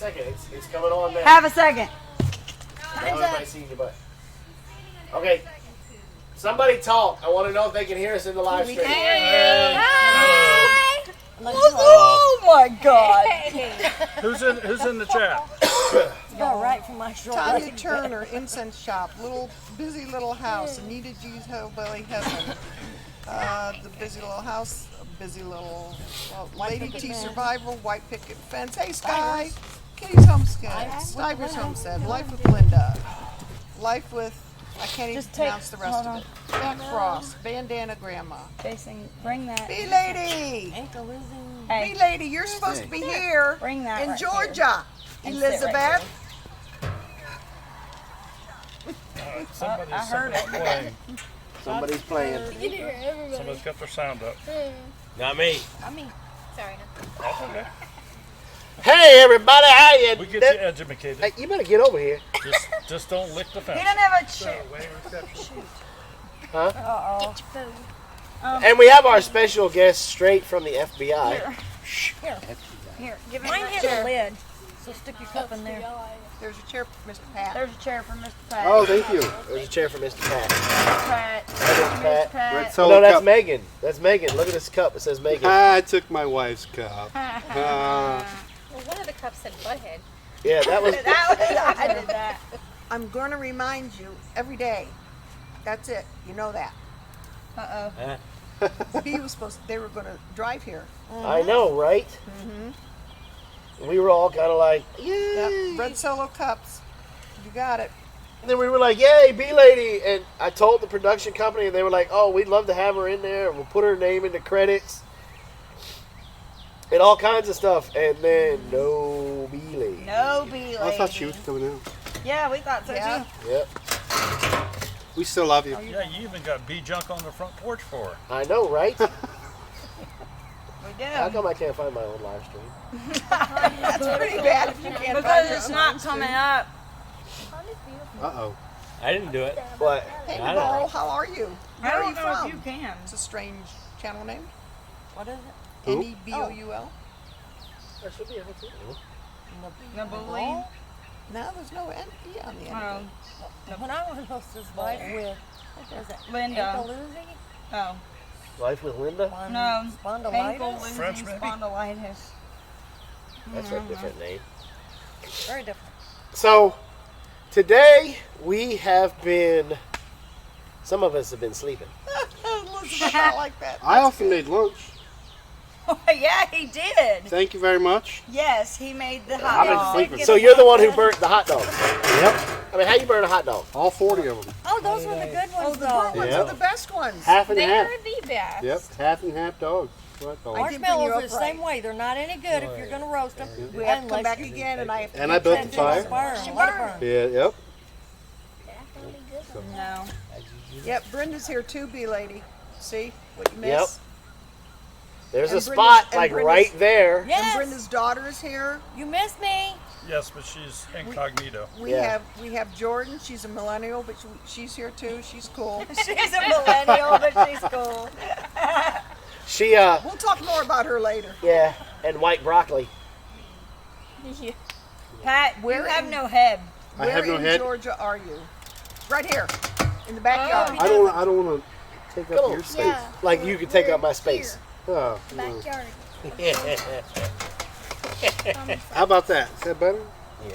second. It's coming on there. Have a second. Now everybody sees your butt. Okay. Somebody talk. I want to know if they can hear us in the live stream. Hi. Oh my God. Who's in the chat? All right for my short Tanya leg. Turner, Incense Shop, busy little house, Anita G's Hillbilly Heaven, the busy little house, busy little Lady T Survival, White Picket Fence, Hey Sky, Kitty's Homestead, Sniper's Homestead, Life with Linda, Life with, I can't even pronounce the rest of it, Jack Frost, Bandana Grandma, Jason, bring that. Bee Lady, Ankle losing. Hey, Bee Lady, you're supposed to be here bring that in right Georgia, And sit right Elizabeth. Somebody's I heard it. playing. Somebody's playing. You can hear everybody. Somebody's got their sound up. Not me. I mean, Sorry. That's okay. Hey everybody, how you? We get you educated. Hey, you better get over here. Just don't lick the He fence. doesn't have a chip. Huh? Uh-oh. And we have our special guest straight from the FBI. Here, give him mine that has chair. a lid, so stick your cup in there. There's a chair for Mr. Pat. There's a chair for Mr. Pat. Oh, thank you. There's a chair for Mr. Pat. Pat. Mr. Pat. Pat. Red Oh, Solo no, that's cup. Megan. That's Megan. Look at this cup. It says Megan. I took my wife's cup. Well, one of the cups said butthead. Yeah, that was. I did that. I'm going to remind you every day. That's it. You know that. Uh-oh. B was they were going to drive here. I know, right? We were all kind of like, yay. Yep. Red Solo cups. You got it. And then we were like, yay, B-Lady. And I told the production company, and they were like, oh, we'd love to have her in there. We'll put her name in the credits. And all kinds of stuff. And then, no B-Lady. No B-Lady. I thought she was coming out. Yeah, we thought so Yeah. too. Yep. We still love you. Yeah, you even got bee junk on the front porch for her. I know, right? We do. How come I can't find my own live stream? That's pretty bad if you can't Because find it's your not own coming stream. up. Uh-oh. I didn't do it. What? Hey, I don't Navarro, how are you? I Where are don't you know from? if you can. It's a strange channel name. What is it? Who? Neboul. There should be a hotel. Nabouli. No, there's no N-E on the end. Oh, When I was hostess wife with, what was it? Linda. Ankle-loosie? Oh. Life with Linda? No. Ankle Spondylitis? French, losing maybe? spondylitis. That's a different name. Very different. So, today we have been, some of us have been sleeping. Elizabeth, I like that. I also made lunch. Yeah, he did. Thank you very much. Yes, he made the I've hot been dog. sleeping. So you're the one who burnt the hot dog. Yep. I mean, how you burn a hot dog? All 40 of them. Oh, those were the good ones, The burnt ones Yeah. are the best ones. Half and They half. are the best. Yep, half and half dogs. What dog? I did bring you Marshmallows are up the right. same way. They're not any good if you're going to roast them. We have to come back again, and I have to And I built the fire. Burn. Let it burn. Yeah, yep. No. Yep, Brenda's here too, B-Lady. See what you missed? Yep. There's And a spot Brenda's- like and right there. And Yes, Brenda's daughter is here. you missed me. Yes, but she's incognito. We Yeah. have Jordan. She's a millennial, but she's here too. She's cool. She's a millennial, but she's cool. She, We'll talk more about her later. yeah, and white broccoli. Yeah. Pat, Where you have in- no head. I Where have no in head. Georgia are you? Right here, in the backyard. I don't want to take up Come your on. space. Like you could take up my space. Oh, no. Backyard. How about that? Is that better? Yeah.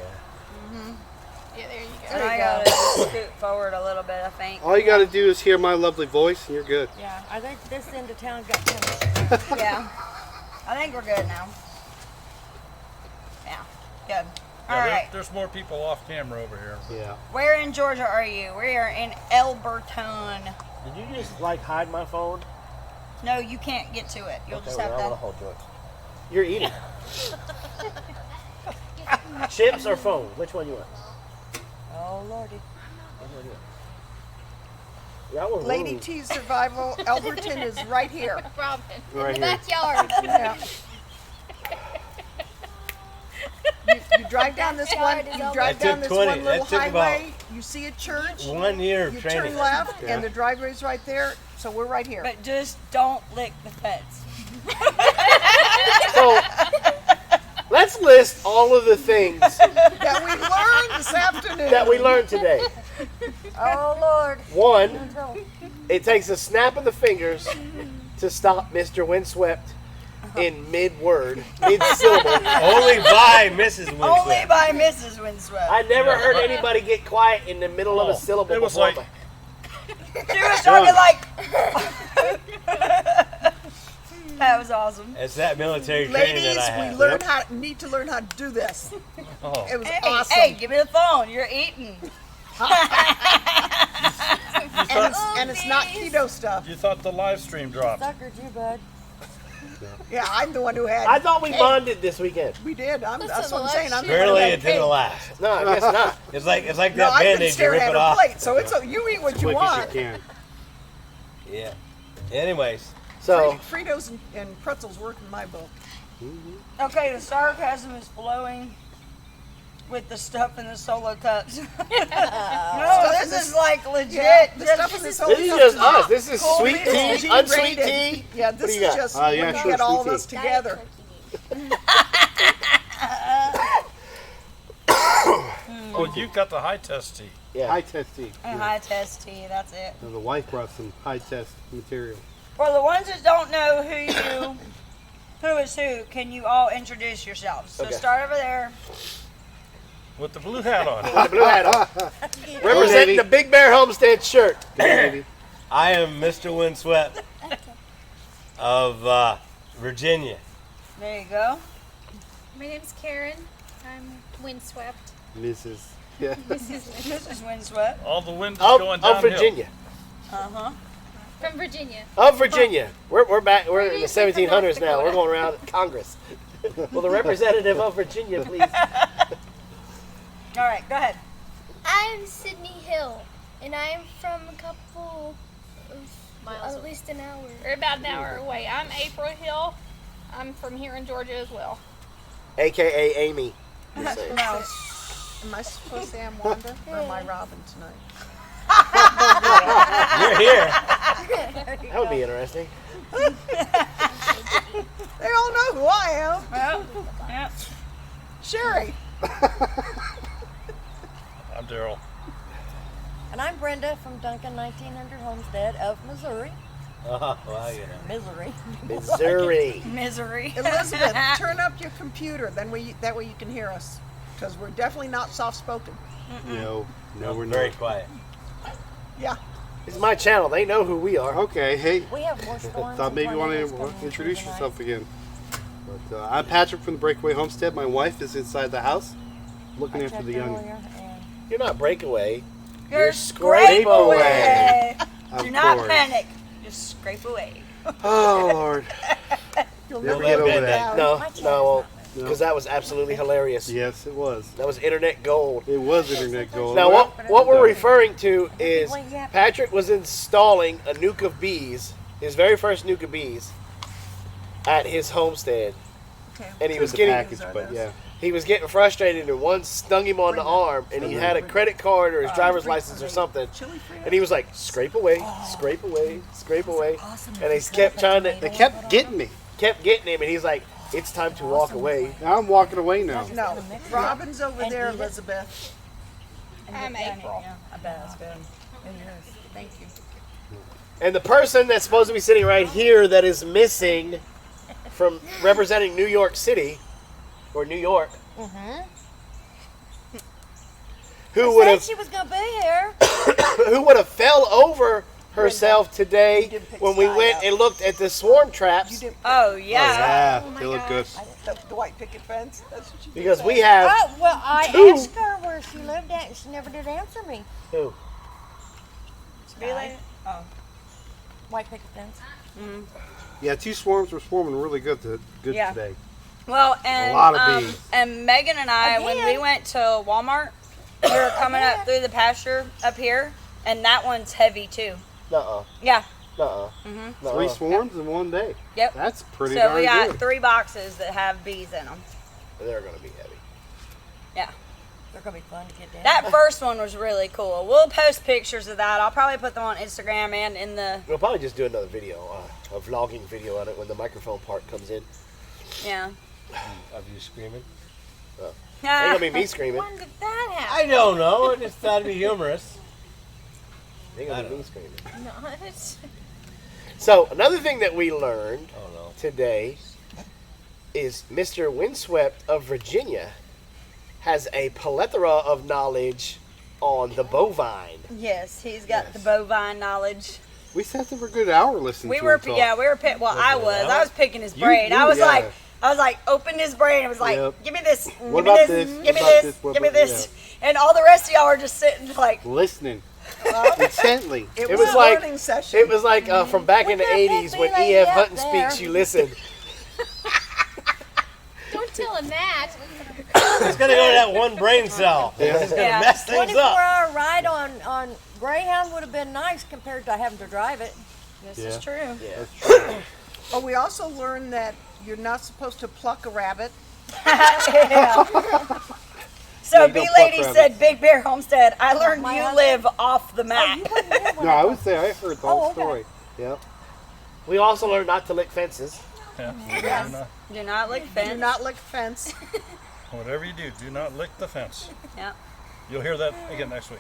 Yeah, there you go. And I gotta scoot forward a little bit, I think. All you got to do is hear my lovely voice, and you're good. Yeah, I think this end of town got finished. Yeah. I think we're good now. Yeah. Good. All Yeah, right. there's more people off camera over here. Yeah. Where in Georgia are you? We are in Elberton. Did you just like hide my phone? No, you can't get to it. You'll just well, have I to. wanna hold yours. You're eating. Chips or phone? Which one you want? Oh, Lordy. Which one you want? That one. Lady T Survival, Elberton is right here. Robin. Right in the here. backyard. Yeah. You drive down this one. Backyard is You over. drive That down took this 20 one little that took highway. You see a church. 1 year of You training. turn left, Yeah. and the driveway's right there. So we're right here. But just don't lick the fence. So, Let's list all of the things That we learned this afternoon. that we learned today. Oh Lord. One, it takes a snap of the fingers to stop Mr. Windswept in mid-word, mid-syllable. Only by Mrs. Windswept. Only by Mrs. Windswept. I never heard anybody get quiet in the middle of a syllable. It was before like- She was talking like. That was awesome. It's that military training Ladies, that I we have. need to learn how to do this. Oh. It was Hey, awesome. hey, give me the phone. You're eating. And it's not keto stuff. You thought the live stream dropped. Suckered you, bud. Yeah, I'm the one who had. I thought we bonded this weekend. We did. That's Listen, what I'm saying. I'm the one who Apparently had it didn't cake. last. No, I guess not. It's like No, that I've been band-aid, you staring rip at it her off. plate, so you eat what you Quick want. as you can. Yeah. Anyways, So, Fritos and pretzels work in my book. Okay, the sarcasm is flowing with the stuff in the solo cups. No, this is like legit. Yeah, the just- stuff in this whole this is cup just is us. This is cold sweet beer, tea, unsweet rated. tea. Yeah, What this do you is got? just Yeah, looking sure, at all sweet of us tea. together. Oh, you got the high test tea. Yeah. High test tea. And high test tea, that's it. Now, the wife brought some high test material. For the ones that don't know who is who, can you all introduce yourselves? So Okay. start over there. With the blue hat on. The blue hat on. Representing the Big Bear Homestead shirt. I am Mr. Windswept of Virginia. There you go. My name's Karen. I'm windswept. Mrs. Yeah. Mrs. Windswept. All the wind is Of, going of downhill. Virginia. Uh-huh. From Virginia. Of Virginia. We're back. We're in the Previously from North 1700s now. We're Dakota. going around Congress. Well, the representative of Virginia, please. All right, go ahead. I'm Sydney Hill, and I'm from a couple of Miles at least an hour. We're about an hour away. I'm April Hill. I'm from here in Georgia as well. AKA Amy. Just saying. Now, am I supposed to say I'm Wanda or am I Robin tonight? You're here. That would be interesting. They all know who I am. Well, yeah. Sherry. I'm Daryl. And I'm Brenda from Duncan 1900 Homestead of Missouri. Oh, well, you know. Missouri. Missouri. Misery. Elizabeth, turn up your computer. That way you can hear us. Because we're definitely not soft-spoken. No, we're Very not. quiet. Yeah. It's my channel. They know who we are. Okay, hey. We have more storms. Thought maybe you want to introduce yourself again. But I'm Patrick from the Breakaway Homestead. My wife is inside the house, looking after the young. You're not breakaway. You're scrape scrape away. Of Do not course. panic. Just scrape away. Oh Lord. You'll Never never get over that that. No, My channel's no, No. because that was absolutely hilarious. Yes, it was. That was internet gold. It was internet gold. Now, what we're referring to is Well, yeah. Patrick was installing a nuke of bees, his very first nuke of bees, at his homestead, Okay. and he It was a getting package, but yeah. he was getting frustrated, and one stung him on the arm, and he had a credit card or his driver's license or something, Chili Frito? and he was like, scrape away, scrape away, scrape away, and they kept trying to, They kept getting me. kept getting him, and he's like, it's time to walk away. Now I'm walking away now. No. Robin's over And there, eat it. Elizabeth. I'm April. I bet it's good. Thank you. And the person that's supposed to be sitting right here that is missing from representing New York City, or New York, who would Said have she was gonna be here. who would have fell over herself today didn't pick when we Sky went up. and looked at the swarm traps, Oh, yeah. Yeah, they look good. The white picket fence. That's what you did because say. we have Oh, well, I Two. asked her where she lived at, and she never did answer me. who? Really? Oh. White picket fence. Yeah, two swarms were swarming really good. Yeah. Today. Well, and lot of bees. and Megan and I, when we Again. went to Walmart, we were coming up through the pasture up here, and that one's heavy too. Nuh-uh. Yeah. Nuh-uh. Mm-hmm. 3 swarms in one day. Yep. That's pretty So darn we got good. 3 boxes that have bees in them. They're gonna be heavy. Yeah. They're gonna be fun to get down. That first one was really cool. We'll post pictures of that. I'll probably put them on Instagram and in the We'll probably just do another video, a vlogging video on it when the microphone part comes in. yeah. of you screaming. Ain't gonna be me screaming. When did that happen? I don't know. I just thought it'd be humorous. Ain't gonna I be don't me screaming. No, it's... So another thing that we learned Oh no. today is Mr. Windswept of Virginia has a plethora of knowledge on the bovine. Yes, he's got the bovine knowledge. We sat there for a good hour listening We to were, him talk. yeah, we were. Well, I was picking his You- brain. you- I was yeah. like, opened his brain. I was like, Yep. give me this, What give me about this, this? give me What about this, this? What give me about- this, and all the rest of y'all are just sitting like, Listening. Intently. It, It was, was a like- learning session. It was like from back in the Look at that 80s big when lady E.F. up Hutton there. speaks, you listen. Don't tell him that. It's gonna go to that one brain cell. It's gonna Yeah. mess things 24-hour up. ride on Greyhound would have been nice compared to having to drive it. this Yeah. is true. Oh, we also learned that you're not supposed to pluck a rabbit. So Yeah, you B don't pluck Lady rabbits. said, Big Bear Homestead, I learned My you husband- live off the map. No, I would say I heard the whole Oh, okay. story. Yep. We also learned not to lick fences. Yeah. Yes. Do not- Do not lick Do fence. not lick fence. Whatever you do not lick the fence. Yeah. You'll hear that again next week.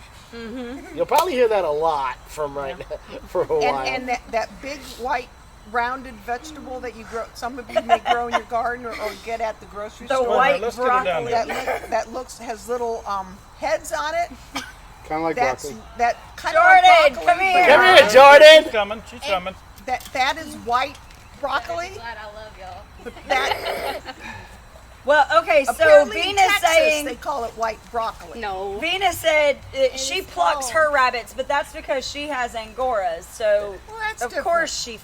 You'll probably hear that a lot from right now for a while. And that big white rounded vegetable that you grow, some of you may grow in your garden or get at the grocery The store. white let's get her down broccoli. here. that looks has little heads on it. Kind of like That's broccoli. that kind Jordan, of like broccoli, come but here. Come not- here, Jordan. She's coming. She's coming. That is white broccoli. Glad I love y'all. That Well, okay, so apparently in Venus Texas, saying, they call it white broccoli. No. Venus said she it's plucks called- her rabbits, but that's because she has Angoras. So Well, that's of different. course she.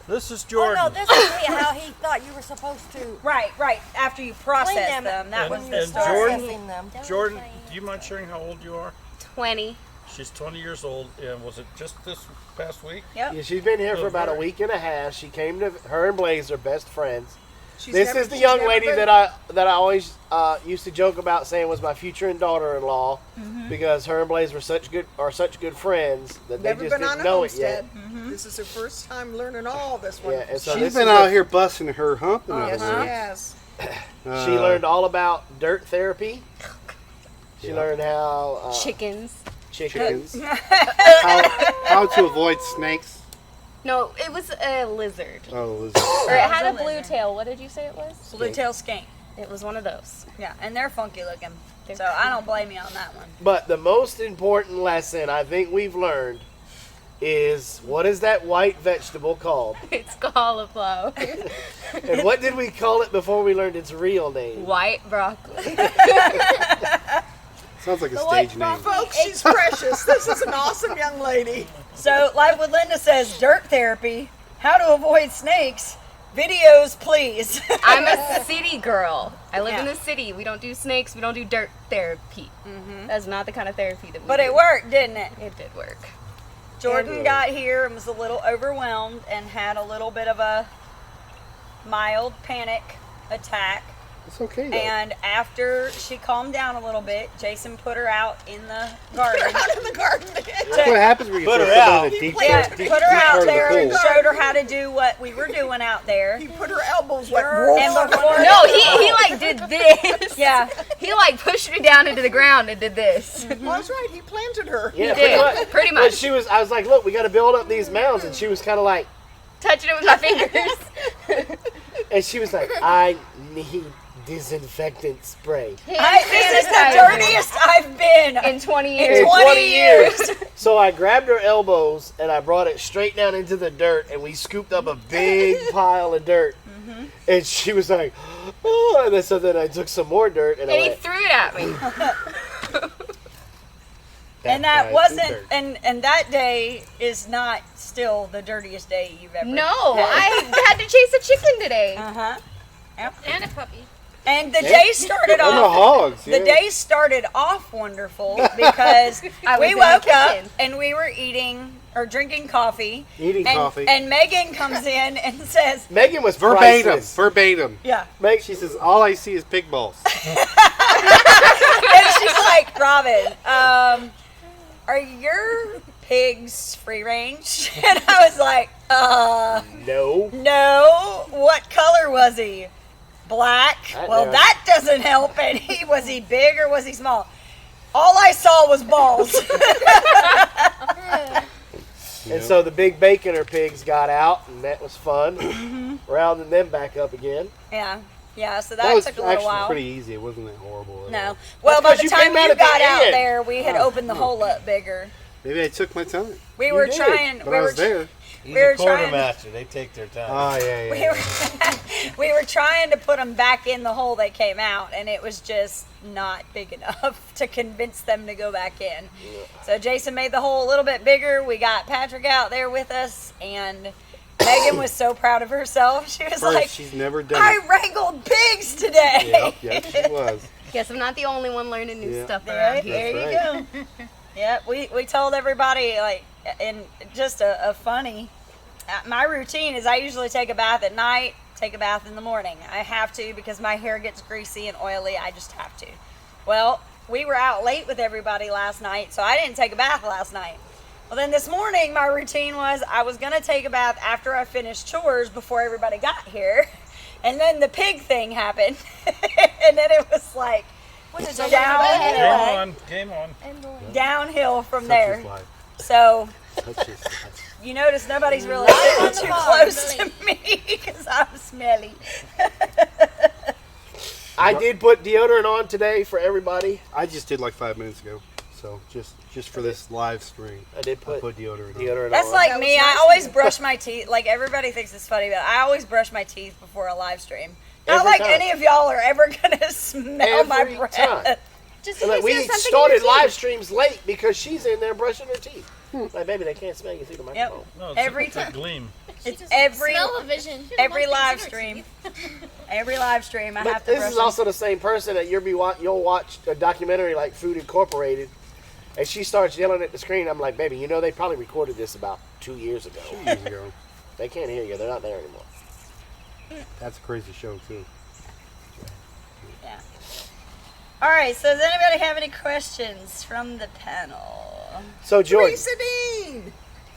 This is Oh Jordan. no, this is how he thought you were supposed to Right. After you process them. them, that And- was when the you're and story. Jordan- processing them. Jordan, do you mind sharing how old you are? 20. She's 20 years old, and was it just this past week? Yep. Yeah, she's been here for Oh, about a very- week and a half. She came to her and Blaze are best friends. She's This never- is the she's young never lady been- that I always used to joke about saying was my future and daughter-in-law because her and Blaze were such good friends that they never just been on didn't a know it yet. homestead. This is her first time learning all this Yeah, wonderful and so She's this been is out a- here busting her hump in Yes, other she words. has. She learned all about dirt therapy. She Yeah. learned how Chickens. chickens. how to avoid snakes. No, it was a lizard. Oh, Or it had a It was a blue lizard. tail. What did you say it was? Blue tail skink. It was one of those. Yeah, and they're funky looking. So I don't blame you on that one. But the most important lesson I think we've learned is what is that white vegetable called? It's cauliflower. And what did we call it before we learned its real name? White broccoli. sounds like a The stage white name. Folks, she's precious. This is an awesome young lady. So, like what Linda says, dirt therapy, how to avoid snakes, videos, please. I'm a city girl. I live in Yeah. the city. We don't do snakes. We don't do dirt therapy. That's not the kind of therapy that we But do. it worked, didn't it? It did work. Jordan got here and was a little overwhelmed and had a little bit of a mild panic attack. It's okay though. And after she calmed down a little bit, Jason put her out in the garden. Out in the garden. That's what happens when you Put throw her somebody out. in the deep Yeah, part- deep- put her deep part out of the there and pool. showed her how to do what we were doing out there. He put her elbows like And before, No, he like did this. yeah, He like pushed me down into the ground and did this. Well, that's right. He planted her. Yeah, did, pretty But much. she was. I was like, look, we got to build up these mounds, and she was kind of like, Touching it with my fingers. and she was like, I need disinfectant spray. this is the dirtiest I've been In 20 in years. 20 years. So I grabbed her elbows and I brought it straight down into the dirt, and we scooped up a big pile of dirt. And she was like, oh, and then, so then I took some more dirt and I And he went, threw it at me. And guy's that in wasn't, dirt. and that day is not still the dirtiest day you've ever No, I had to chase a chicken today. Uh-huh. And a puppy. And the day started And the off. hogs. The yeah. day started off wonderful because I was we in the woke up kitchen. and we were eating or drinking coffee. Eating and, coffee. And Megan comes in and says, Megan was Verbatim. priceless. Verbatim. yeah. She says, all I see is pig balls. And she's like, Robin, are your pigs free range? And I was like, No. no. What color was he? black. That Well, narrows- that doesn't help any. Was he big or was he small? All I saw was balls. And so the big baconer pigs got out, and that was fun. Rounding them back up again. Yeah, so That that was took a little actually while. pretty easy. It wasn't that horrible. At No. all. Well, by That's the 'cause you time came out you at the got out end. there, we had opened the hole up bigger. Maybe I took my time, We You were did, trying. but we I were was there. He's We were a trying- quartermaster. They take their time. Oh yeah, We yeah. were, we were trying to put them back in the hole they came out, and it was just not big enough to convince them to go back in. So Jason made the hole a little bit bigger. We got Patrick out there with us, and Megan was so proud of herself. She was First, like, she's never done I it. wrangled pigs today. Yep, she was. Guess I'm not the only one learning new Yeah. stuff There, around here. there That's you go. Yep, we told everybody, like, in just a funny, my routine is I usually take a bath at night, take a bath in the morning. I have to because my hair gets greasy and oily. I just have to. Well, we were out late with everybody last night, so I didn't take a bath last night. Well, then this morning, my routine was I was going to take a bath after I finished chores before everybody got here. And then the pig thing happened. And then it was like, Game on. downhill from Such there. is life. So Such is life. you notice nobody's really sitting too close to me because I'm smelly. I did put deodorant on today for everybody. I just did like 5 minutes ago. So just for this live stream, I did I put put deodorant on. deodorant That's on. like That me. was nice I of always you. brush my teeth. Like everybody thinks it's funny, but I always brush my teeth before a live stream. Not Every like time. any of y'all are ever gonna smell my Every breath. time. Just And in like, case we there's something started in your teeth. live streams late because she's in there brushing her teeth. Like, baby, they can't smell you through the microphone. No, it's Every it's a time. gleam. It's every Smell-o-vision. every live stream. Every live stream, I But have to this brush. is also the same person that you'll watch a documentary like Food Incorporated, and she starts yelling at the screen. I'm like, baby, you know they probably recorded this about 2 years ago. 2 years ago. They can't hear you. They're not there anymore. That's a crazy show too. Yeah. All right. So, does anybody have any questions from the panel? So, Jordan, Teresa Dean,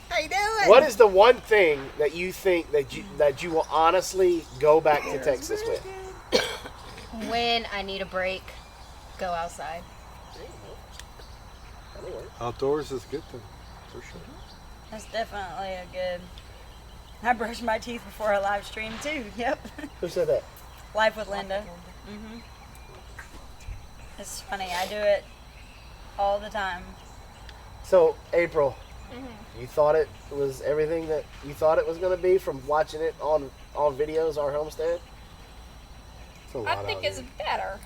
how you doing? what is the one thing that you think that you will honestly go back to Texas with? When I need a break, go outside. Outdoors is a good thing, for sure. That's definitely a good. I brush my teeth before a live stream too. Yep. Who said that? Life with Linda. It's funny. I do it all the time. So, April, you thought it was everything that you thought it was going to be from watching it on videos, Our Homestead? It's a lot I think out it's here. better.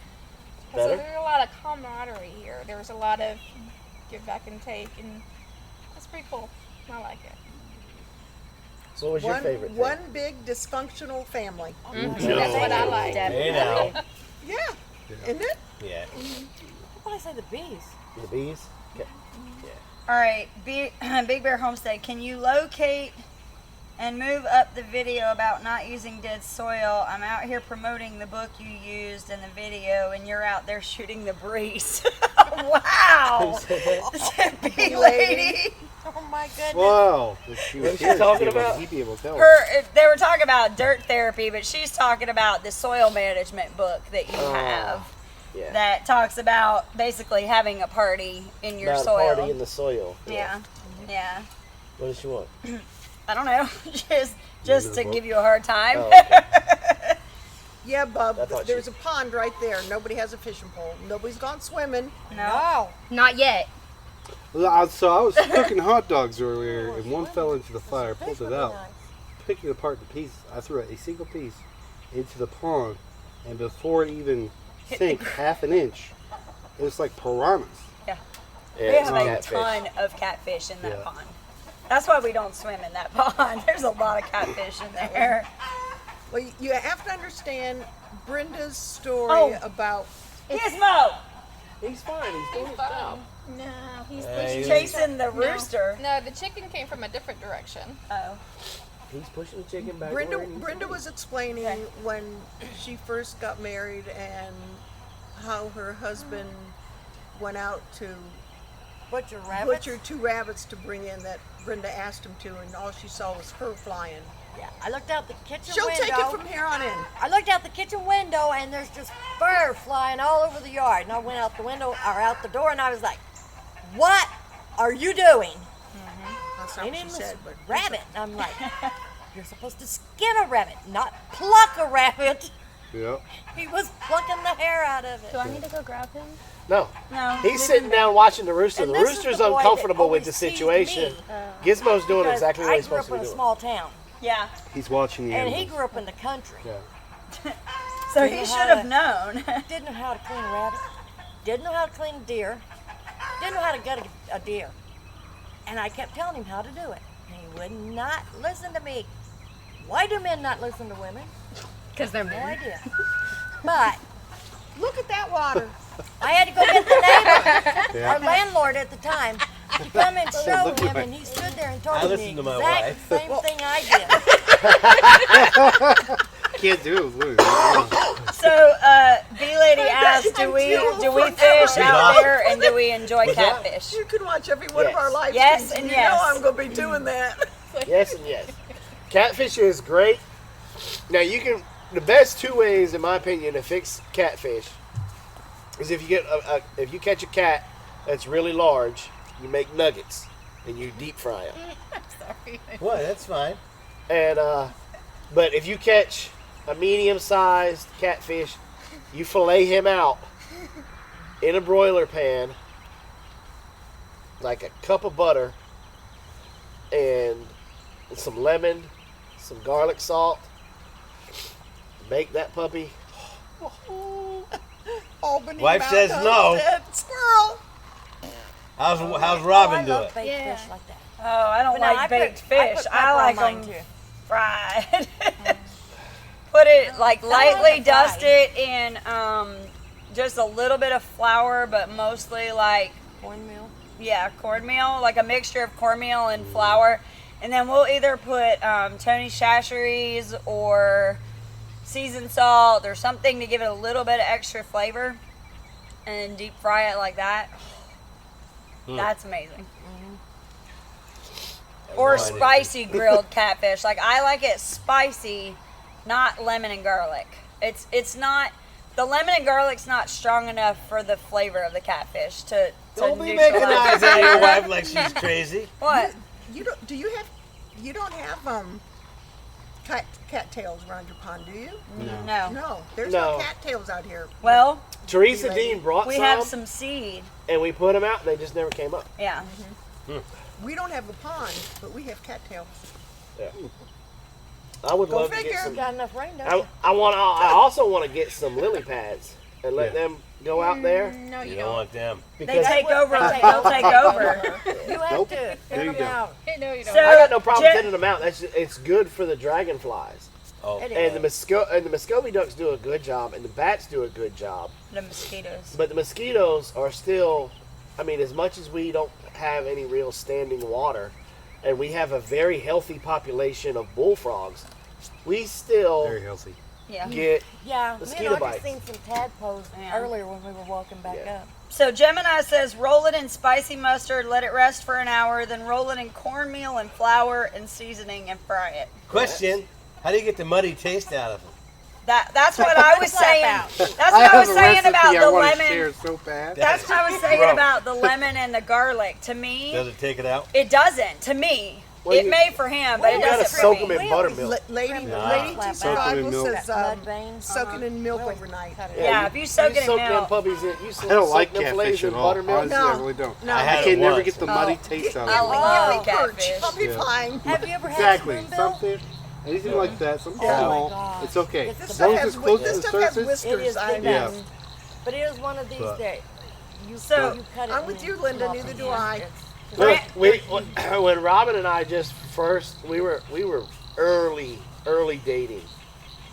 Better? So there's a lot of camaraderie here. There's a lot of give back and take, and that's pretty cool. I like it. What was your favorite thing? One big dysfunctional family. That's what I like. Hey now. Yeah, isn't it? Yeah. I thought I said the bees. The bees? Okay. All right, Big Bear Homestead. Can you locate and move up the video about not using dead soil? I'm out here promoting the book you used in the video, and you're out there shooting the breeze. Wow, big lady. Oh my goodness. Wow. If she was What's she here, talking she'd be able- about? He'd be able to tell. They were talking about dirt therapy, but she's talking about the soil management book that you have Yeah. that talks about basically having a party in your About a soil. party in the soil. Yeah, yeah. What does she want? I don't know, just to give you a hard time. Oh, okay. Yeah, Bub. I thought There's she- a pond right there. Nobody has a fishing pole. Nobody's gone swimming. No. Not yet. So I was cooking hot dogs earlier, and one fell into the fire. Pulled it out, picking it apart to pieces. I threw a single piece into the pond, and before it even sank half an inch, it was like piranhas. Yeah. Yeah, We it's have a catfish. ton of catfish in that Yeah. pond. That's why we don't swim in that pond. There's a lot of catfish in there. Well, you have to understand Brenda's story Oh. about Gizmo! He's fine. He's doing his job. No, he's Hey, pushing. Chasing the rooster. No, the chicken came from a different direction. Oh. He's pushing the chicken back. Brenda. where he needs Brenda to was explaining Okay. when she first got married and how her husband went out to Butcher rabbits. butcher 2 rabbits to bring in that Brenda asked him to, and all she saw was fur flying. Yeah, I looked out the kitchen She'll window. take it from here on in. I looked out the kitchen window, and there's just fur flying all over the yard. And I went out the window, or out the door, and I was like, "What are you doing?" That's not And what it she was said, but rabbit. And I'm like, "You're supposed to skin a rabbit, not pluck a rabbit." Yep. He was plucking the hair out of it. Do I need to go grab him? No. No. He's sitting down watching the rooster. And The this is rooster's the boy that uncomfortable with the always teased situation. me, Gizmo's doing because exactly what I he's grew supposed up to be in a doing. small town, Yeah. He's watching the and he animals. grew up in the country. Yeah. So Didn't he know should how have to- known. Didn't know how to clean a rabbit. Didn't know how to clean a deer. Didn't know how to gut a deer. And I kept telling him how to do it. And he would not listen to me. Why do men not listen to women? Because they're No married. idea. But look at that water. I had to go get the neighbor, Yeah. our landlord at the time, to come and show Look at him, my- and he stood there and told I him the listen to my exact wife. same thing I did. Can't do it. Look. So, B Lady asked, do we fish out there and do we enjoy What's that? catfish? You can watch every one of our Yes. live Yes, streams, and you yes. know I'm going to be doing that. Yes and yes. Catfish is great. Now you can. The best two ways, in my opinion, to fix catfish is if you get if you catch a cat that's really large, you make nuggets and you deep fry them. Sorry. What? That's fine. And but if you catch a medium-sized catfish, you fillet him out in a broiler pan, like a cup of butter, and some lemon, some garlic salt. Make that puppy. Albany Wife Mountain says no. Homestead Squirrel. How's Robin I do love it? baked Yeah. fish like that. Oh, I don't But now like I baked put- I fish. put I pepper like on mine, them too. fried. Put it, like, lightly them dust fried. it in just a little bit of flour, but mostly, like, Cornmeal. yeah, cornmeal, like a mixture of cornmeal and flour. And then we'll either put Tony Chachere's or seasoned salt or something to give it a little bit of extra flavor and deep fry it like that. That's amazing. Or no idea. spicy grilled catfish. Like, I like it spicy, not lemon and garlic. It's not, the lemon and garlic's not strong enough for the flavor of the catfish to Don't be making neutralize. eyes at your wife like she's crazy. What? You don't have cattails around your pond, do you? No. No, there's No. no cattails out here. Well, Teresa Dean brought we have some seed. and we put them out, and they just never came up. Yeah. We don't have a pond, but we have cattails. Yeah. I would Go love to figure. get some. Got enough rain, don't you? I also want to get some lily pads and let them go out there No, You you don't don't. want them. They because take over. They They'll take over. You have Nope. to There thin you them go. out. No, you don't. So- I got no problem Jen- thinning them out. it's good for the dragonflies. Oh, It And the Muscovy ducks do a good job, and the bats do a good job. The mosquitoes. But the mosquitoes are still, I mean, as much as we don't have any real standing water, and we have a very healthy population of bullfrogs, we still Very healthy. Yeah. get Yeah, me Mosquito and Audrey bites. seen some tadpoles Yeah. earlier when we were walking back Yeah. up. So Gemini says roll it in spicy mustard, let it rest for an hour, then roll it in cornmeal and flour and seasoning and fry it. question. How do you get the muddy taste out of them? That's what I was saying. out. That's what I was have a saying recipe about I the wanna lemon. share so bad. That's what I was saying Gross. about the lemon and the garlic. To me, Does it take it out? it doesn't. To me, Well, it you- may for him, but it you gotta doesn't for soak me. them in We buttermilk. Lady Slap T out. Survival Soak 'em in says Mud veins. soaking in milk overnight. Yeah, if you soak it in them milk. puppies in, you I don't soak like them fillets catfish in at all. buttermilk. Honestly, I really don't. No. I I had can it never once. get the muddy taste out I of it. love Perch, catfish. puppy Yeah. flying. Have you ever had Exactly. spoonbill? Some fish, anything like that, something Oh my small, God. it's okay. It's This As stuff long as has it's close to this the stuff has surface. whiskers. It is I the know. best. But it is one of these But- that you, So- you cut it I'm and with then you, come Linda, off neither again. do I. It's- Look, when Robin and I just first, we were early dating,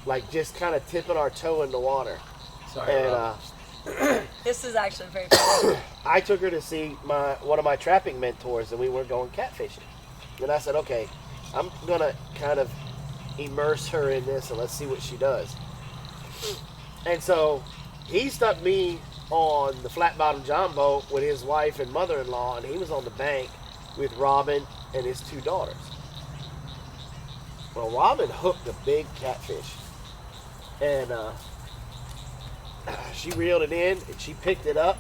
like just kind of tipping our toe in the water, Sorry, and Rob. This is actually very funny. I took her to see one of my trapping mentors, and we were going catfishing. And I said, okay, I'm gonna kind of immerse her in this, and let's see what she does. And so he stuck me on the flat bottom john boat with his wife and mother-in-law, and he was on the bank with Robin and his 2 daughters. Well, Robin hooked a big catfish, and she reeled it in, and she picked it up,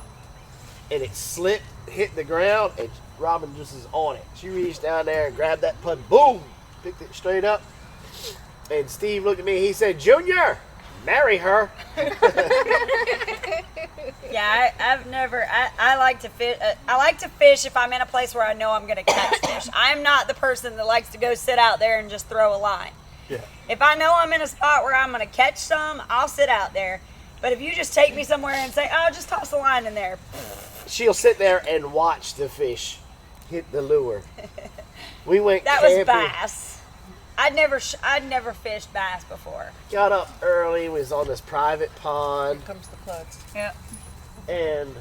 and it slipped, hit the ground, and Robin just is on it. She reached down there and grabbed that putt, boom, picked it straight up. And Steve looked at me, he said, Junior, marry her. Yeah, I've never. I like to fish. I like to fish if I'm in a place where I know I'm going to catch fish. I'm not the person that likes to go sit out there and just throw a line. Yeah. If I know I'm in a spot where I'm going to catch some, I'll sit out there. But if you just take me somewhere and say, "Oh, just toss a line in there," She'll sit there and watch the fish hit the lure. We went that camping. was bass. I'd never fished bass before. Got up early, was on this private pond, Here comes the plugs. Yep. and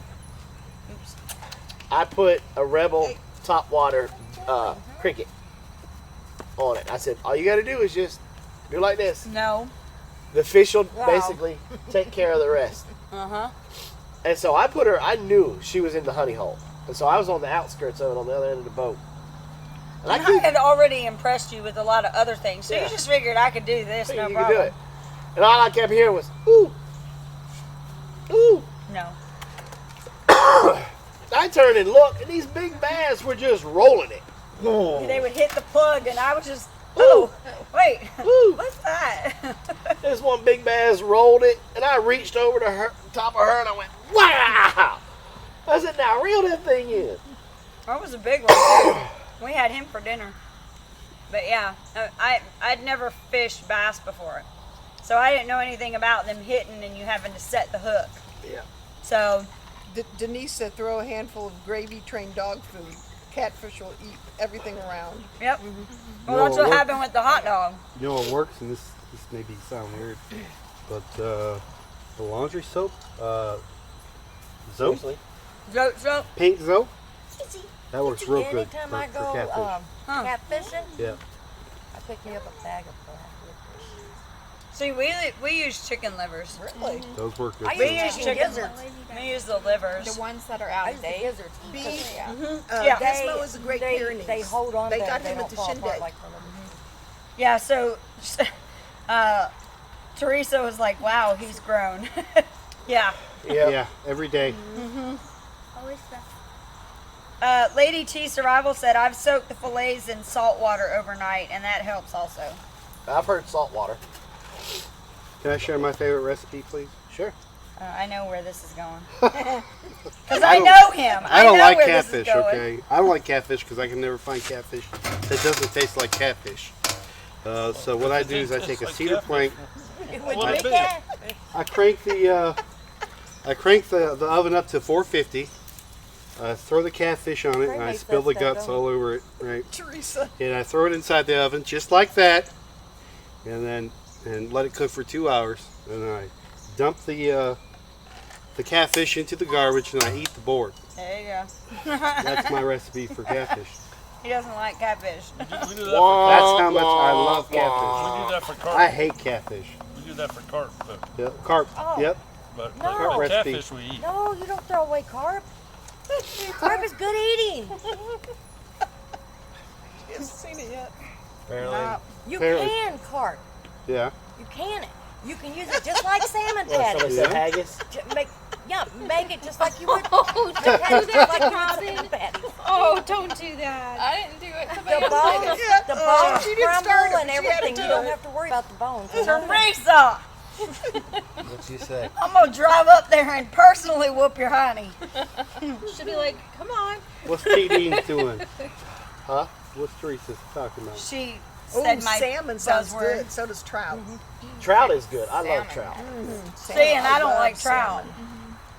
I put a Rebel topwater cricket on it. I said, all you got to do is just do like this. No. The fish will Wow. basically take care of the rest. Uh-huh. And so I put her, I knew she was in the honey hole. And so I was on the outskirts of it on the other end of the boat. And I had already impressed you with a lot of other things, so Yeah. you just figured I could do this, no you problem. could do it. And all I kept hearing was, ooh, ooh. No. I turned and looked, and these big bass were just rolling it. They would hit the plug, and I was just, oh, wait, Ooh. what's that? This one big bass rolled it, and I reached over to her, top of her, and I went, wow! I said, now reel that thing in. That was a big one, too. We had him for dinner. But yeah, I'd never fished bass before. So I didn't know anything about them hitting and you having to set the hook. Yeah. So, Denise said throw a handful of gravy-trained dog food. Catfish will eat everything around. yep. Well, No, that's what what- happened with the hot dog. You know what works, and this maybe sound weird, but the laundry soap, Zoe, So, pink Zoe, that works real good Anytime for I go catfish. catfishing, Yeah. I pick me up a bag of see, we use chicken livers. Really? Those work good. I too. We use use chicken chicken. gizzards. We use the livers. The ones that are I out use of the date. gizzards. Beef. Yeah. Yeah. Gizmo is a great Pyrenees. They hold on. They to got they him don't at the fall apart shindig. like the livers. Yeah, so Teresa was like, wow, he's grown. Yeah. Yeah, every day. Always stuff. Lady T Survival said, I've soaked the fillets in salt water overnight, and that helps also. I've heard salt water. Can I share my favorite recipe, please? Sure. I know where this is going. Because I I don't- know him. I don't know like where this is catfish, going. okay? I don't like catfish because I can never find catfish that doesn't taste like catfish. So what I do is I take a cedar plank, Well, I bet. I crank the oven up to 450. Throw the catfish on it, and I makes spill that the stuff, guts don't all over it, right? Teresa. And I throw it inside the oven just like that, and let it cook for 2 hours. And then I dump the catfish into the garbage, and I eat the board. There you go. That's my recipe for catfish. He doesn't like catfish. We do that for That's how much I love we catfish. do that for carp. I hate catfish. We do that for carp, but Yep. Carp. Oh. Yep. No. carp Recipe. catfish we eat. No, you don't throw away carp. Carp is good eating. She hasn't seen it yet. Apparently. You Apparently. can carp. Yeah. You can it. You can use it just like salmon What, somebody patties. said haggis? Make it just like you would. Oh, Make don't it do just that, like you would Robin. salmon patties. Oh, don't do that. I didn't do it. The Somebody else bones, did. the bones she didn't start crumble it, and but she had to everything. do You don't it. have to worry about the bones. Teresa, What'd you say? I'm going to drive up there and personally whoop your honey. Should be like, come on. What's TD doing? Huh? What's Teresa talking about? She Oh, said my salmon sounds buzzword. good. So does trout. Trout is good. I love Salmon. trout. See, and I don't love like trout. salmon.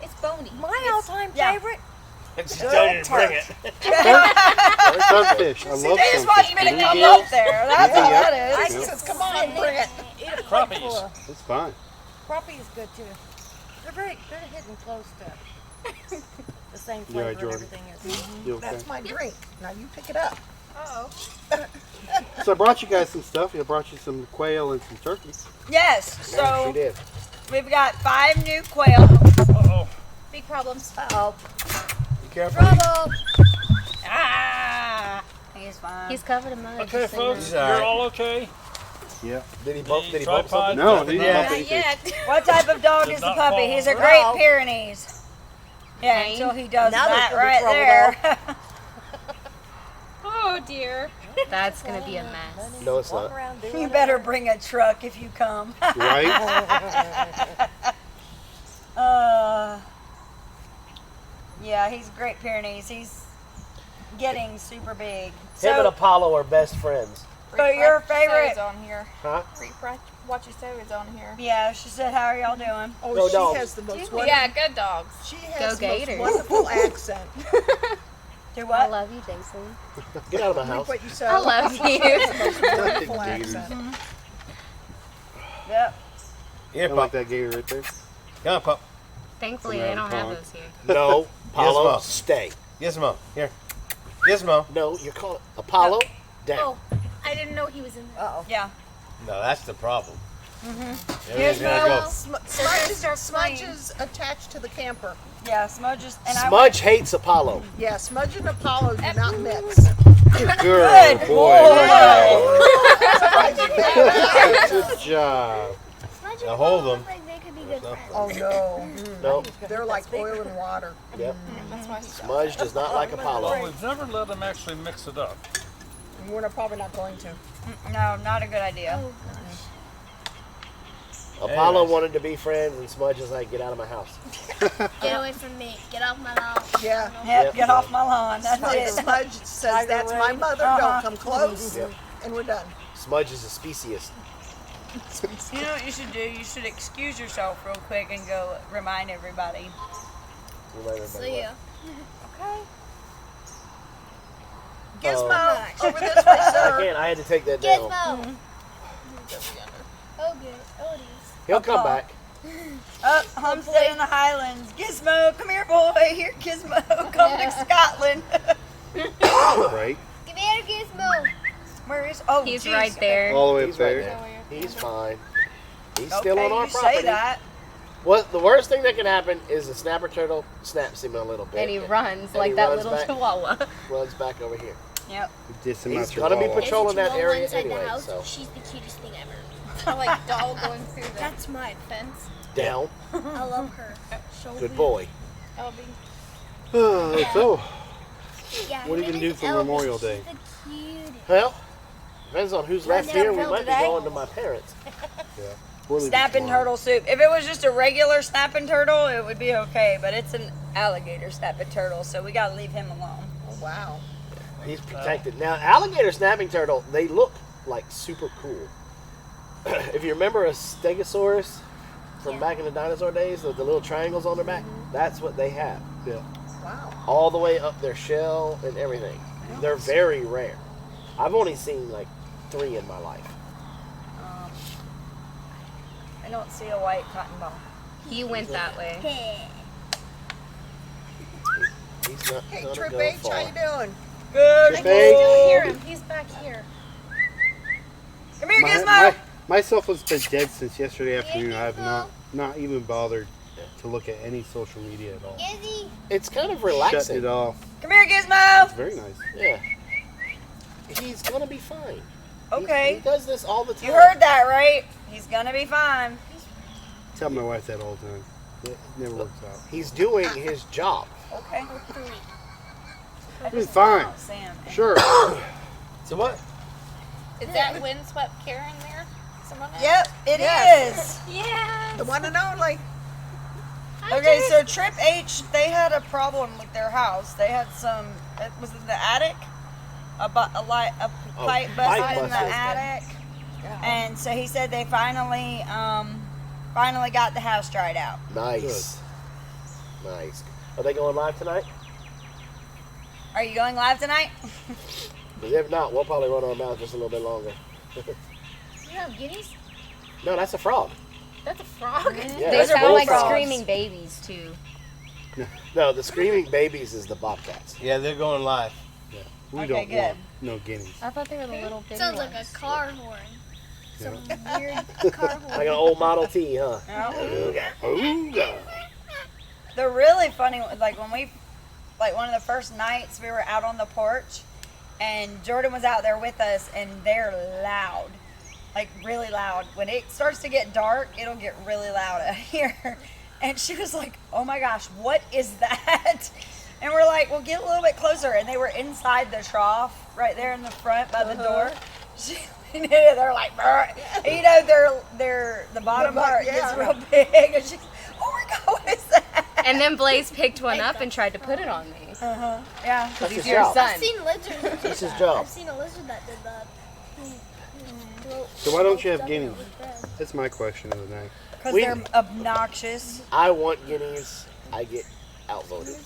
It's bony. My all-time Yeah. favorite. She told you to bring it. Sunfish. I love They just want me to sunfish. come up there. That's all Yep. that I is. She can says, come on, sit bring it. Eat a plate Crappies. full of- It's fine. Crappie is good too. They're hitting close to the same You all flavor right, and Jordan? everything is. You okay? That's my drink. Now you pick it up. Uh-oh. So I brought you guys some stuff. I brought you some quail and some turkey. Yes, Yeah, she so did. we've got 5 new quail. Uh-oh. Big problems. Oh, Be careful. trouble! Ah! He's fine. He's covered in mud. Okay, just so you folks, know. you're all okay? Yeah. Did he bump The something? tripod? No, he didn't Yeah. bump Not anything. yet. What type of dog Did is the not puppy? fall. He's a Great Well. Pyrenees. Yeah, Pain. until he does Now that there's right gonna be there. Oh dear. That's gonna be a mess. No, it's Walk not. around, do You whatever. better bring a truck if you come. Right? Yeah, he's Great Pyrenees. He's getting super big. Him So, and Apollo are best friends. so your favorite? Is on here. Huh? Watch your is on here. Yeah, she said, "How are y'all doing?" Oh, Go she dogs. has the most wonderful. Yeah, good dogs. She Go has the most Gators. wonderful accent. Do I what? love you, Dixon. Get out of my Read house. what you said. I love you. Wonderful Gators. accent. Yep. Here, I like pup. that gator right there. Come on, pup. Thankfully, they don't have those here. No, Apollo, Mom. stay. Gizmo. Here. Gizmo. No, you're calling Apollo down. Oh, I didn't know he was in there. Uh-oh. Yeah. No, that's the problem. Here's Everything's gotta go. Smudge is attached to the camper. Yeah, Smudges and I. Smudge hates Apollo. Yeah, Smudge and Apollo do not mix. Good Good boy. boy. Good job. Smudge Now and hold Paul them. look like they could be good friends. Oh no, No, they're like oil and water. yep. That's why he's Smudge does not like Well, Apollo. we've never let them actually mix it up. And we're probably not going to. No, not a good idea. Oh gosh. Apollo Anyways. wanted to be friends, and Smudge is like, get out of my house. Get away from me. Get off my lawn. Yeah. Yep, get off my lawn. That's it. Smudge says, "That's my mother. Don't come close." Yep. And we're done. Smudge is a speciest. You know what you should do? You should excuse yourself real quick and go remind everybody. Remind everybody See ya. Okay. Gizmo, over this way, what. I sir. can't. I had to take that down. Gizmo. Oh good. Oh it is. He'll come back. Up, Homestead in the Highlands. Gizmo, come here, boy. Here, Gizmo. Come to Scotland. Right? Give here, Gizmo. Where is? Oh, He's geez. right there. All the way up He's right there. there. He's fine. He's Okay, still on our you property. say that. What the worst thing that can happen is a snapper turtle snaps him a little bit. And he runs And like he that runs little back. chihuahua. Runs back over here. Yep. Diss him He's out your gonna be wall. patrolling that Chihuahua area inside anyway. the house. So She's the cutest thing ever. I like dog going through the That's my fence. down. I love her. So Good boy. Elby. So, Yeah, What are you her gonna name do is for Elvis. Memorial Day? She's the cutest. Well, depends on who's left down here. We Phil might be today. going to my parents. we're leaving Snapping tomorrow. turtle soup. If it was just a regular snapping turtle, it would be okay. But it's an alligator snapping turtle, so we gotta leave him alone. Oh wow. He's protected. Now, alligator snapping turtle, they look like super cool. If you remember a stegosaurus from back in the dinosaur days, with the little triangles on their back, that's what they have. Yeah. Wow. All the way up their shell and everything. They're very rare. I've only seen like 3 in my life. I don't see a white cotton ball. He went that way. Hey. He's not Hey, gonna Trip go H, far. how you doing? Good Trip boy. H. Hear him. He's back here. Come here, My, Gizmo. my cell phone's been dead since yesterday afternoon. I have not even bothered to look at any social media at all. Gizzy. It's kind of Shut relaxing. it off. Come here, Gizmo. It's very nice. Yeah. He's gonna be fine. Okay. He does this all the time. You heard that, right? He's gonna be fine. Tell my wife that all the time. It never works out. He's doing his job. Okay. It's fine. Oh, Sam. Sure. So what? Is that windswept Karen there? Someone else? Yep, it is. Yes. Yeah. The one and only. Okay, so Trip H, they had a problem with their house. They had some. It was in the attic. A pipe busted pipe in the busted. attic, and so he said they finally got the house dried out. Nice. Nice. Are they going live tonight? Are you going live tonight? Because if not, we'll probably run our mouth just a little bit longer. You have guineas? No, that's a frog. That's a frog. Yeah, They that's sound like bullfrogs. screaming babies too. No, the screaming babies is the bobcats. Yeah, they're going live. We Okay, don't good. want no guineas. I thought they were the little bitty Sounds like ones. a car horn. Yeah. Some weird car horn. Like an old Model T, huh? No. They're really funny. Like when one of the first nights we were out on the porch, and Jordan was out there with us, and they're loud, like really loud. When it starts to get dark, it'll get really loud out here. And she was like, "Oh my gosh, what is that?" And we're like, "Well, get a little bit closer." And they were inside the trough right there in the front by the door. They're like, "Brr." And, you know, they're the bottom part gets real big, and she's, "Oh my God, what is that?" And then Blaze picked one up and tried to put it on me. Yeah. That's his Your job. son. I've seen lizards that did That's his that. job. I've seen a lizard that did that. So why don't you have guineas? That's my question of the night. Because they're obnoxious. I want guineas. I get outvoted.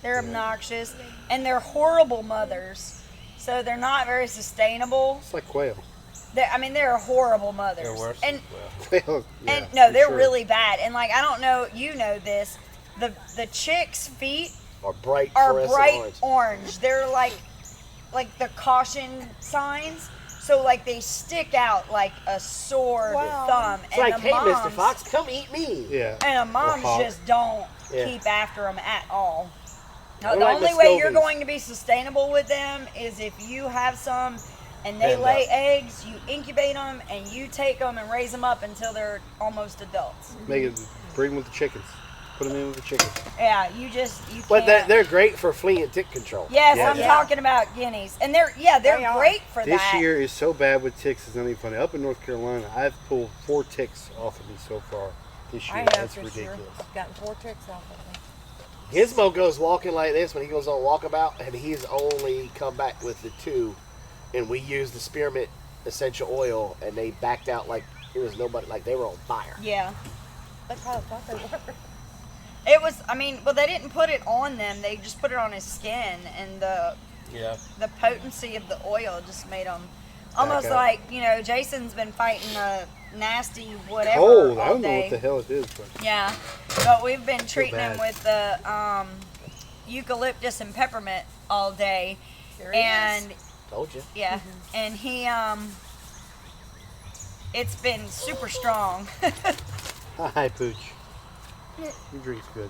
They're obnoxious, and they're horrible mothers. So they're not very sustainable. It's like quail. They're horrible mothers. They're worse And than Quail, yeah, and no, for they're sure. really bad. And like, I don't know, you know this. The chicks' feet Or bright are fluorescent bright orange. orange. They're like the caution signs. So like they stick out like a sore thumb. It's like, hey, Mr. Fox, come eat me. Yeah. And the moms hawk. just don't Yeah. keep after them at all. No, They're the like only way you're Muscovies. going to be sustainable with them is if you have some and they Hand lay up. eggs, you incubate them, and you take them and raise them up until they're almost adults. Make it, bring them with the chickens. Put them in with the chickens. Yeah, you But can't. they're great for flea and tick control. Yes, Yeah. I'm talking about guineas, and they're great for This that. year is so bad with ticks, it's not even funny. Up in North Carolina, I've pulled 4 ticks off of me so far this year. I have That's this year. ridiculous. I've gotten 4 tricks off of me. Gizmo goes walking like this when he goes on walkabout, and he's only come back with the 2. And we used the spearmint essential oil, and they backed out like there was nobody, like they were on fire. Yeah. That's how I thought they were. It was. They didn't put it on them. They just put it on his skin, and the potency of the oil just made them almost out. like, Jason's been fighting a nasty whatever Cold. I all don't know day. what the hell it is, but Yeah, but we've been treating him bad. with the eucalyptus and peppermint all day, and Told you. yeah, and he it's been super strong. hi, Pooch. Your drink's good.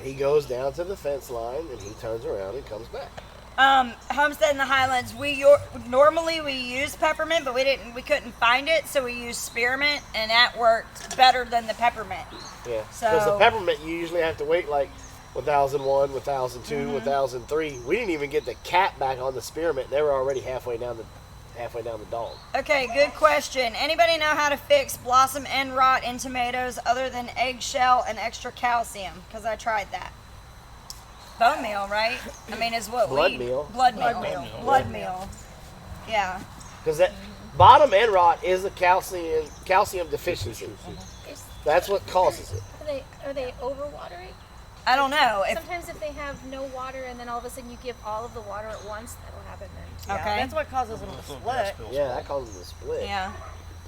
He goes down to the fence line, and he turns around and comes back. Homestead in the Highlands, normally we use peppermint, but we couldn't find it, so we used spearmint, and that worked better than the peppermint. Yeah. Because the So- peppermint, you usually have to wait like 1001, 1002, 1003. We didn't even get the cap back on the spearmint. They were already halfway down the dog. Okay, good question. Anybody know how to fix blossom end rot in tomatoes other than eggshell and extra calcium? Because I tried that. Bone meal, right? Is what Blood we... meal. Blood meal. Blood meal. Yeah. Because that bottom end rot is a calcium deficiency. That's what causes it. Are they overwatering? I don't know. Sometimes if they have no water and then all of a sudden you give all of the water at once, that'll happen then. Okay. That's what causes them to split. Yeah, that causes it to split. Yeah.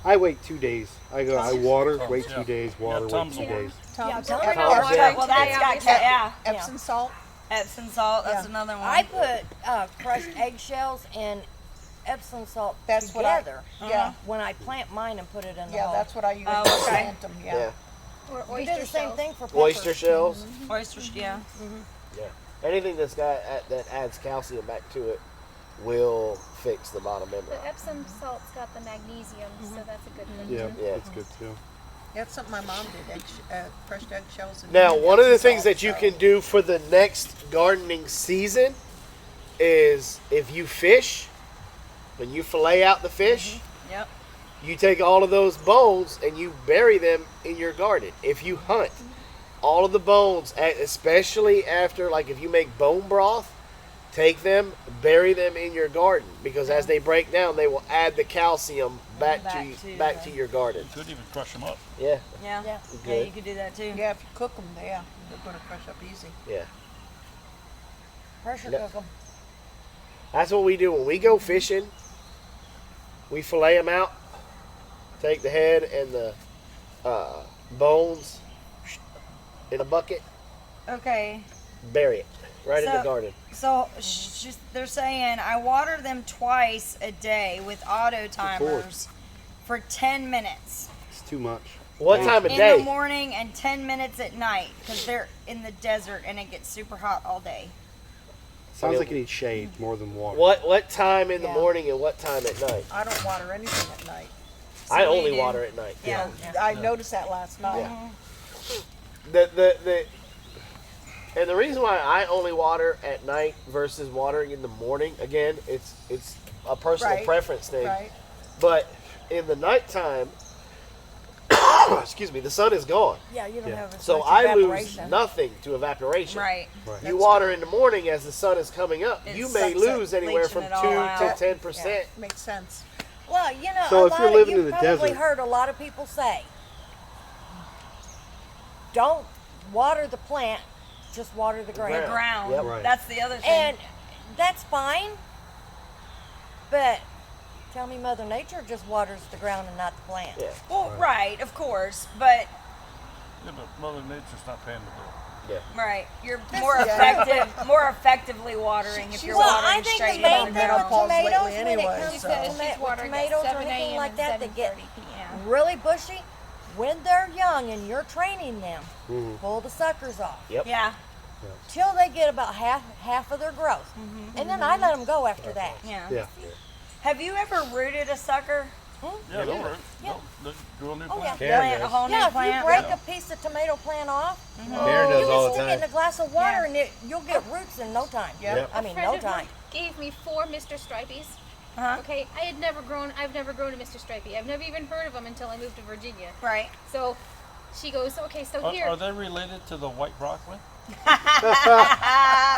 I wait 2 days. I water, wait 2 days, water, wait Tom's 2 will days. Tom's Okay, yeah. well, that's got... Yeah. Epsom salt. Epsom salt, that's another one. I put crushed eggshells and Epsom salt That's what I- together. yeah. When I plant mine and put it in the Yeah, hole. that's what I use Oh, to okay. plant them. Yeah. Or We do oyster the same shells. thing for peppers. Oyster shells. Oysters, yeah. Yeah. Anything that adds calcium back to it will fix the bottom end The rot. Epsom salt's got the magnesium, so that's a good thing. Yeah, Yeah. that's good too. That's something my mom did. Crushed eggshells. And Now, one of the Epsom things salt, that you so- can do for the next gardening season is if you fish, when you fillet out the fish, Yep. you take all of those bones and you bury them in your garden. If you hunt, all of the bones, especially after, like if you make bone broth, take them, bury them in your garden, because as they break down, they will add the calcium back to your garden. You could even crush them up. Yeah, Yeah. Yeah. Yeah, Good. you could do that too. Yeah, if you cook them, they're going to crush up easy. yeah. Pressure No. cook them. That's what we do when we go fishing. We fillet them out, take the head and the bones in a bucket, Okay. bury it right in the So- garden. So they're saying I water them twice a day with auto timers for 10 minutes. It's too much. What time of In day? the morning and 10 minutes at night because they're in the desert and it gets super hot all day. Sounds like you need shade more than water. What time in the Yeah. morning and what time at night? I don't water anything at night. I we only do. water at night. Yeah. I noticed that last night. And the reason why I only water at night versus watering in the morning, again, it's a personal Right. preference thing. Right. But in the nighttime, excuse me, the sun is gone. Yeah, you don't have as So much I lose evaporation. nothing to evaporation. Right. Right. You water in the morning as the sun is coming up. It You may sucks up, lose anywhere leaching from it all 2 out. to 10%. Makes sense. Well, you know, So a if lot you're of living you in the probably desert- heard a lot of people say, don't water the plant, just water the ground. The ground. Yep. Right. That's the other thing. And that's fine, but tell me Mother Nature just waters the ground and not the plant. Yeah. well, right, of course, but Yeah, but Mother Nature's not paying the bill. right, you're more Yeah. more effectively watering if you're Well, watering I think straight the main in. thing with menopause tomatoes, lately when it anyway, comes She to so. says she's with watering tomatoes at or 7 anything a.m. like and that, they get 7:30 p.m. really bushy. When they're young and you're training them, Mhm. pull the suckers off Yep. Yeah, till they get about half of their growth, and then I let them go after that. yeah. Yeah. Have you ever rooted a sucker? Yeah, they'll root. Yeah. They'll grow a new Oh, plant. yeah. Karen Plant a does. whole new Yeah, if plant? you break a piece of tomato plant off, Karen you does all can the stick it in a time. glass of water Yeah. and you'll get roots in no time. Yep. I mean, friend no of mine time. gave me 4 Mr. Stripeys. Uh-huh. Okay, I've never grown a Mr. Stripey. I've never even heard of them until I moved to Virginia. Right. So she goes, okay, so here. Are they related to the white broccoli?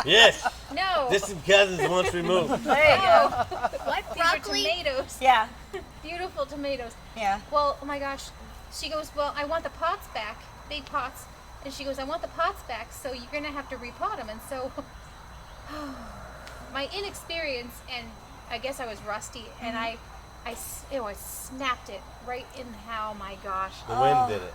Yes. No. Distant cousins once removed. There you go. What? These Broccoli? are tomatoes. Yeah. Beautiful tomatoes. Yeah. Well, oh my gosh. She goes, well, I want the pots back, big pots. And she goes, I want the pots back, so you're going to have to repot them. And so my inexperience, and I guess I was rusty, and I snapped it right in how, my gosh. The wind did it.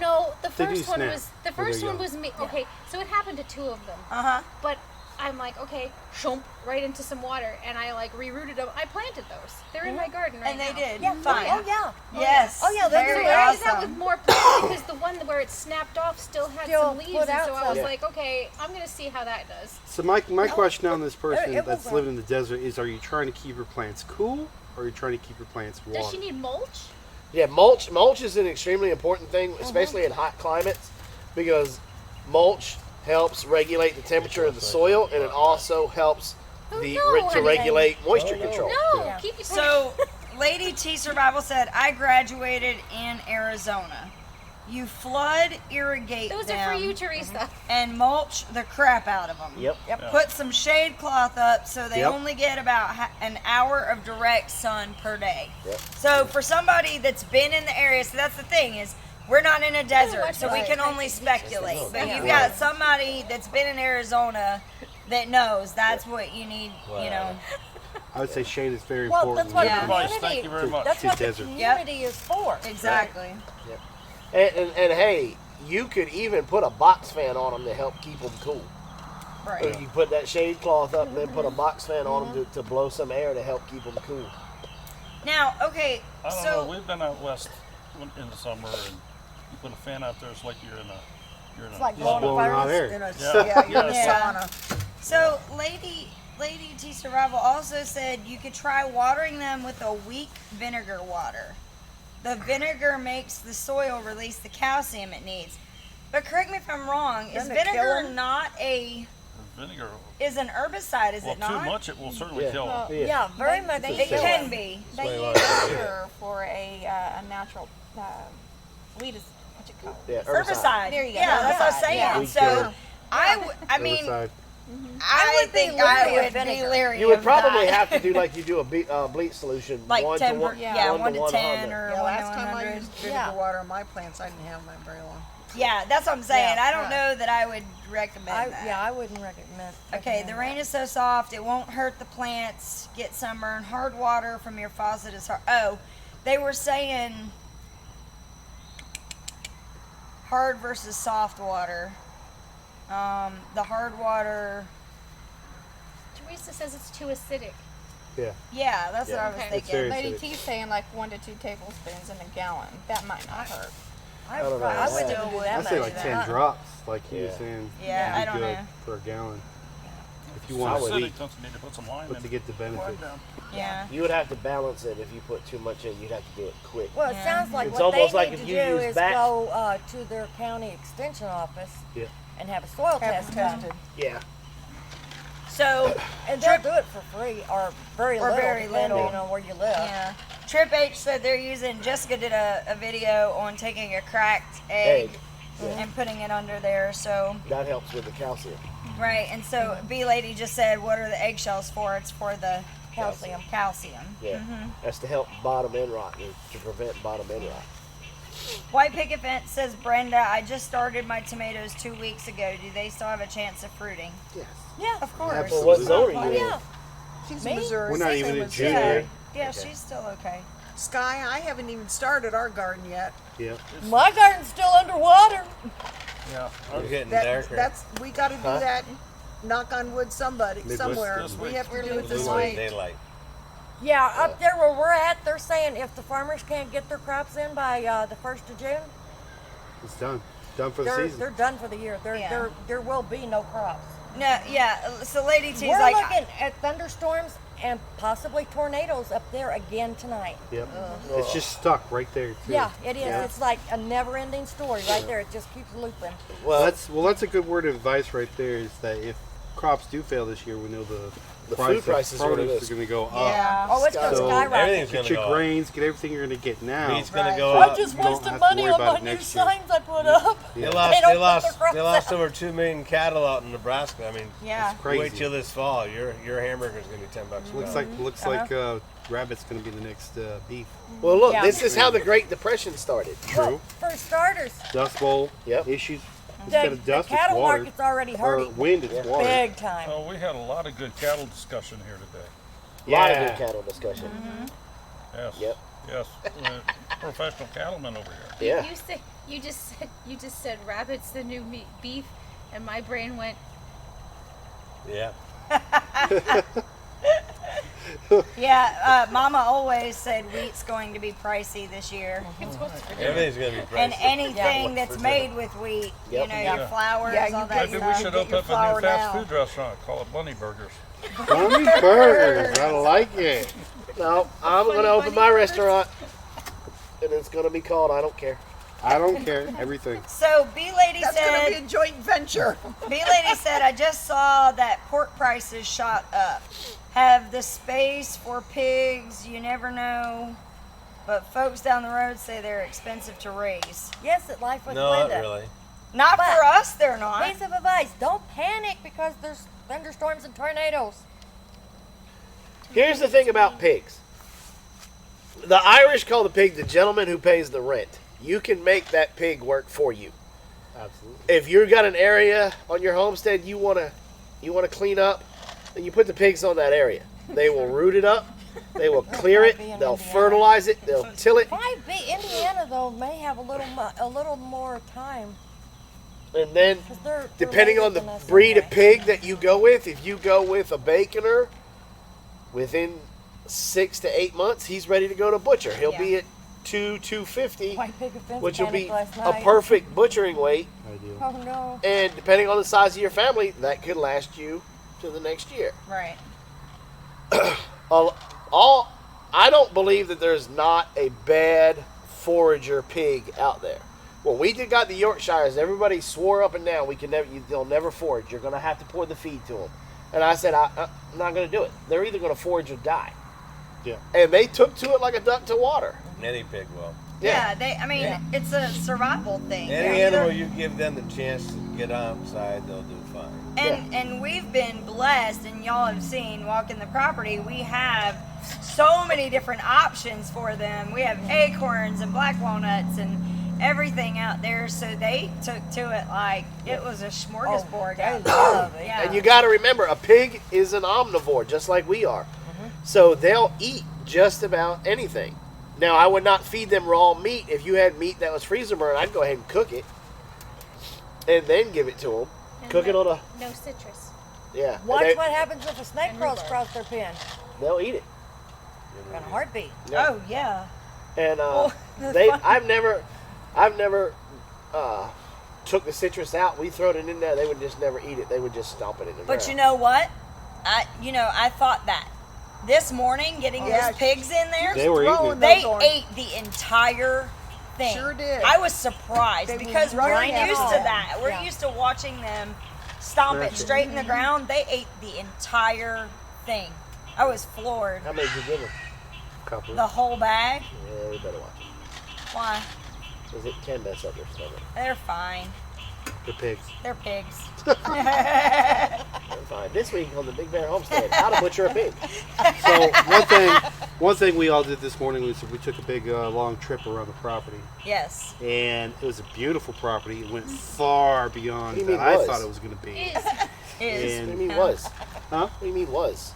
No, the Did you first one snap? was the Or first they one go? was me. Okay, so it happened to 2 of them. Uh-huh. But I'm like, okay, shump, right into some water, and I like rerouted them. I planted those. They're in my garden right And they now. did. Yeah, Fine. Oh yeah. Yes. Oh, yeah, they Very do. I did that with awesome. more plants because the one where it snapped off still had Still some leaves, put and out so I was some. like, okay, I'm gonna see how that does. So my question on this person it that's was living in the desert is: are you trying to keep your plants cool, or are you trying to keep your plants warm? Does she need mulch? Yeah, mulch is an extremely important thing, especially in hot climates, because mulch helps regulate the temperature of the soil, and it also helps Oh, to no, honey. regulate moisture Oh, no. control. No, Yeah. keep your So, Lady T Survival said, I graduated in Arizona. You flood, irrigate those them, are for you, Teresa. and mulch the crap out of them. Yep. Put some shade cloth up so they Yep. only get about an hour of direct sun per day. Yep. So for somebody that's been in the area, so that's the thing is we're not in a desert, so we can only speculate. But you've got somebody that's been in Arizona that knows that's what you need, you know. I would say shade is very Well, important. that's what Yeah. the Advice, community. thank you very much. That's To what the desert. community is for. Exactly. And hey, you could even put a box fan on them to help keep them cool. Right. So you put that shade cloth up and then put a box fan on them to blow some air to help keep them cool. Now, okay, I don't so know. We've been out west in the summer, and you put a fan out there. It's like you're in a It's like Blowing blowing hot air. in a Yeah. you're in a Yeah. sauna. So, Lady T Survival also said you could try watering them with a weak vinegar water. The vinegar makes the soil release the calcium it needs. But correct me if I'm wrong, is Doesn't it kill vinegar 'em? not vinegar. is an herbicide, is Well, it not? too much, it will certainly Yeah. kill them. Yeah, Yeah. very much. It so. can be. They Way use longer. vinegar for a natural weed is what you call it. Yeah, Herbicide. There you go. Yeah, that's what I was Herbicide, saying. yeah. Weed So killer. I mean, Herbicide. I would be think leery I of would be vinegar. leery You would of probably that. have to do like you do a bleach solution, like 1 10, to 1, yeah, 1 to 10 100. or Yeah, 1 to last time I 100. used vinegar Yeah. water on my plants, I didn't have them that very long. Yeah, that's what I'm saying. Yeah. I don't know that I would recommend that. I wouldn't recommend. Okay, the rain is so soft it won't hurt the plants. Get sunburn. Hard water from your faucet is hard. Oh, they were saying hard versus soft water. The hard water. Teresa says it's too acidic. Yeah, that's what I was Okay. It's very thinking. Lady T's saying like 1 to 2 tablespoons in a gallon. That might not hurt. I don't know. I wouldn't Still do would. that I'd say much like of 10 that. drops, like he was Yeah. saying. Yeah, would be I don't good know. for a gallon. If you I want would to eat. eat, Don't you need to put some lime but in? to get the benefit. Lime down. Yeah. You would have to balance it. If you put too much in, you'd have to do it quick. Well, it sounds like It's what they almost like need if to you do use is back- go to their county extension office Yeah. and have a soil Have test them done. tested. Yeah. So, And they'll do it for free or very Or little, very depending little. on where you live. yeah. Trip H said they're using, Jessica did a video on taking a cracked egg and putting it under there. So, That helps with the calcium. right. And so, B Lady just said, what are the eggshells for? It's for the Calcium. calcium. Yeah. That's to help bottom end rot, to prevent bottom end rot. White Picket Fence says, Brenda, I just started my tomatoes 2 weeks ago. Do they still have a chance of fruiting? Yes. Yeah. Of course. Absolutely. Well, what zone are you in? Yeah. She's Me? Missouri. We're not same even in as June Sky. yet. Yeah, Okay. she's still okay. Sky, I haven't even started our garden yet. Yeah. My garden's still underwater. Yeah. It's getting That, darker. that's we got to do Huh? that. Knock on wood, somebody Midwest somewhere. this We week. have to do it Blue this light, week. daylight. Yeah, up there where we're at, they're saying if the farmers can't get their crops in by the 1st of June, It's done. Done for the they're season. done for the year. Yeah. There will be no crops. No, yeah. So Lady T's We're like, looking at thunderstorms and possibly tornadoes up there again tonight. Yep. It's just stuck right there too. Yeah, it is. Yeah. It's like a never-ending story right there. It just keeps looping. Well, That's a good word of advice right there. Is that if crops do fail this year, we know the The price food of prices are what it produce is. are going to go up. Yeah. Oh, it's going to So skyrocket. Everything's Get gonna your go up. grains, get everything you're going to get now. Wheat's gonna Right. go I up. just You don't wasted have to money worry on about my it new next year. signs I put up. They Yeah. lost. They don't They put lost. their They crops lost out. over 2 million cattle out in Nebraska. I mean, yeah. Crazy. wait till this fall. Your hamburger's gonna be $10 a Looks pound. like rabbit's going to be the next beef. well, look, Yeah. this is how the Great Depression started. True. For starters, Dust bowl Yep. issues. Instead the of dust, it's cattle water. market's already Or hurting wind, it's water. big time. Oh, we had a lot of good cattle discussion here today. A lot of Yeah. good cattle discussion. Yes. Yep. Yes. Professional cattlemen over here. Yeah. You just said rabbit's the new beef, and my brain went. Yeah. Yeah, Mama always said wheat's going to be pricey this year. Everything's gonna be pricey. And anything Yeah. that's made with wheat, you Yep. know, Yeah. your flours, Yeah, you all that got Maybe to we stuff. should get open your up a flour new fast now. food restaurant. Call it Bunny Burgers. Bunny burgers. I like it. No, I'm going to open my restaurant, and it's going to be called I Don't Care. I don't care. Everything. So B Lady That's going to be a said, joint venture. B Lady said, I just saw that pork prices shot up. Have the space for pigs, you never know. But folks down the road say they're expensive to raise. Yes, at Life with No, not Linda. really. Not But- for us, they're not. Piece of advice: don't panic because there's thunderstorms and tornadoes. Here's the thing about pigs. The Irish call the pig the gentleman who pays the rent. You can make that pig work for you. Absolutely. If you've got an area on your homestead you want to clean up, then you put the pigs on that area. They will root it up. They will clear it. They'll fertilize it. They'll till it. Might be Indiana though may have a little more time And then, 'cause they're depending later on the than us breed of anyway. pig that you go with, if you go with a baconer, within 6 to 8 months, he's ready to go to butcher. He'll be at $250, White picket fence which will be panicked last a night. perfect butchering weight. Ideal. Oh no! And depending on the size of your family, that could last you to the next year. Right. I don't believe that there's not a bad forager pig out there. When we got the Yorkshires, everybody swore up and down they'll never forage. You're going to have to pour the feed to them. And I said, I'm not going to do it. They're either going to forage or die. Yeah. And they took to it like a duck to water. Any pig will. Yeah, it's a survival thing. Any Yeah. animal you give them the chance to get outside, they'll do fine. And we've been blessed, and y'all have seen walking the property. We have so many different options for them. We have acorns and black walnuts and everything out there. So they took to it like it was a smorgasbord. out there. love it. Yeah. And you got to remember, a pig is an omnivore, just like we are. So they'll eat just about anything. Now, I would not feed them raw meat. If you had meat that was freezer burned, I'd go ahead and cook it and then give it to them. And Cook it on a, no citrus. yeah. And Watch what happens if a snake And crawls rhubarb. across their pen. they'll eat it. In a heartbeat. Yeah. Oh yeah. And that's they, fine. I've never took the citrus out. We throw it in there. They would just never eat it. They would just stomp it in the ground. But you know what? I thought that. This morning, getting Yeah, those pigs in there, They were eating it. they those ate the entire thing. Sure did. I was surprised They were because we're running used out. to that. We're Yeah. used to watching them stomp it Smash it. straight in the ground. They ate the entire thing. I was floored. How many did you give them? Couple. The whole bag. Yeah, we better watch it. Why? Because it can mess up their stomach. They're fine. The pigs. They're pigs. They're fine. This week on the Big Bear Homestead, how to butcher a pig. So one thing we all did this morning was we took a big long trip around the property, Yes. and it was a beautiful property. It went far beyond What do you that mean I was? thought it was going to be. Is. Is. And- What do you mean was? Huh? What do you mean was?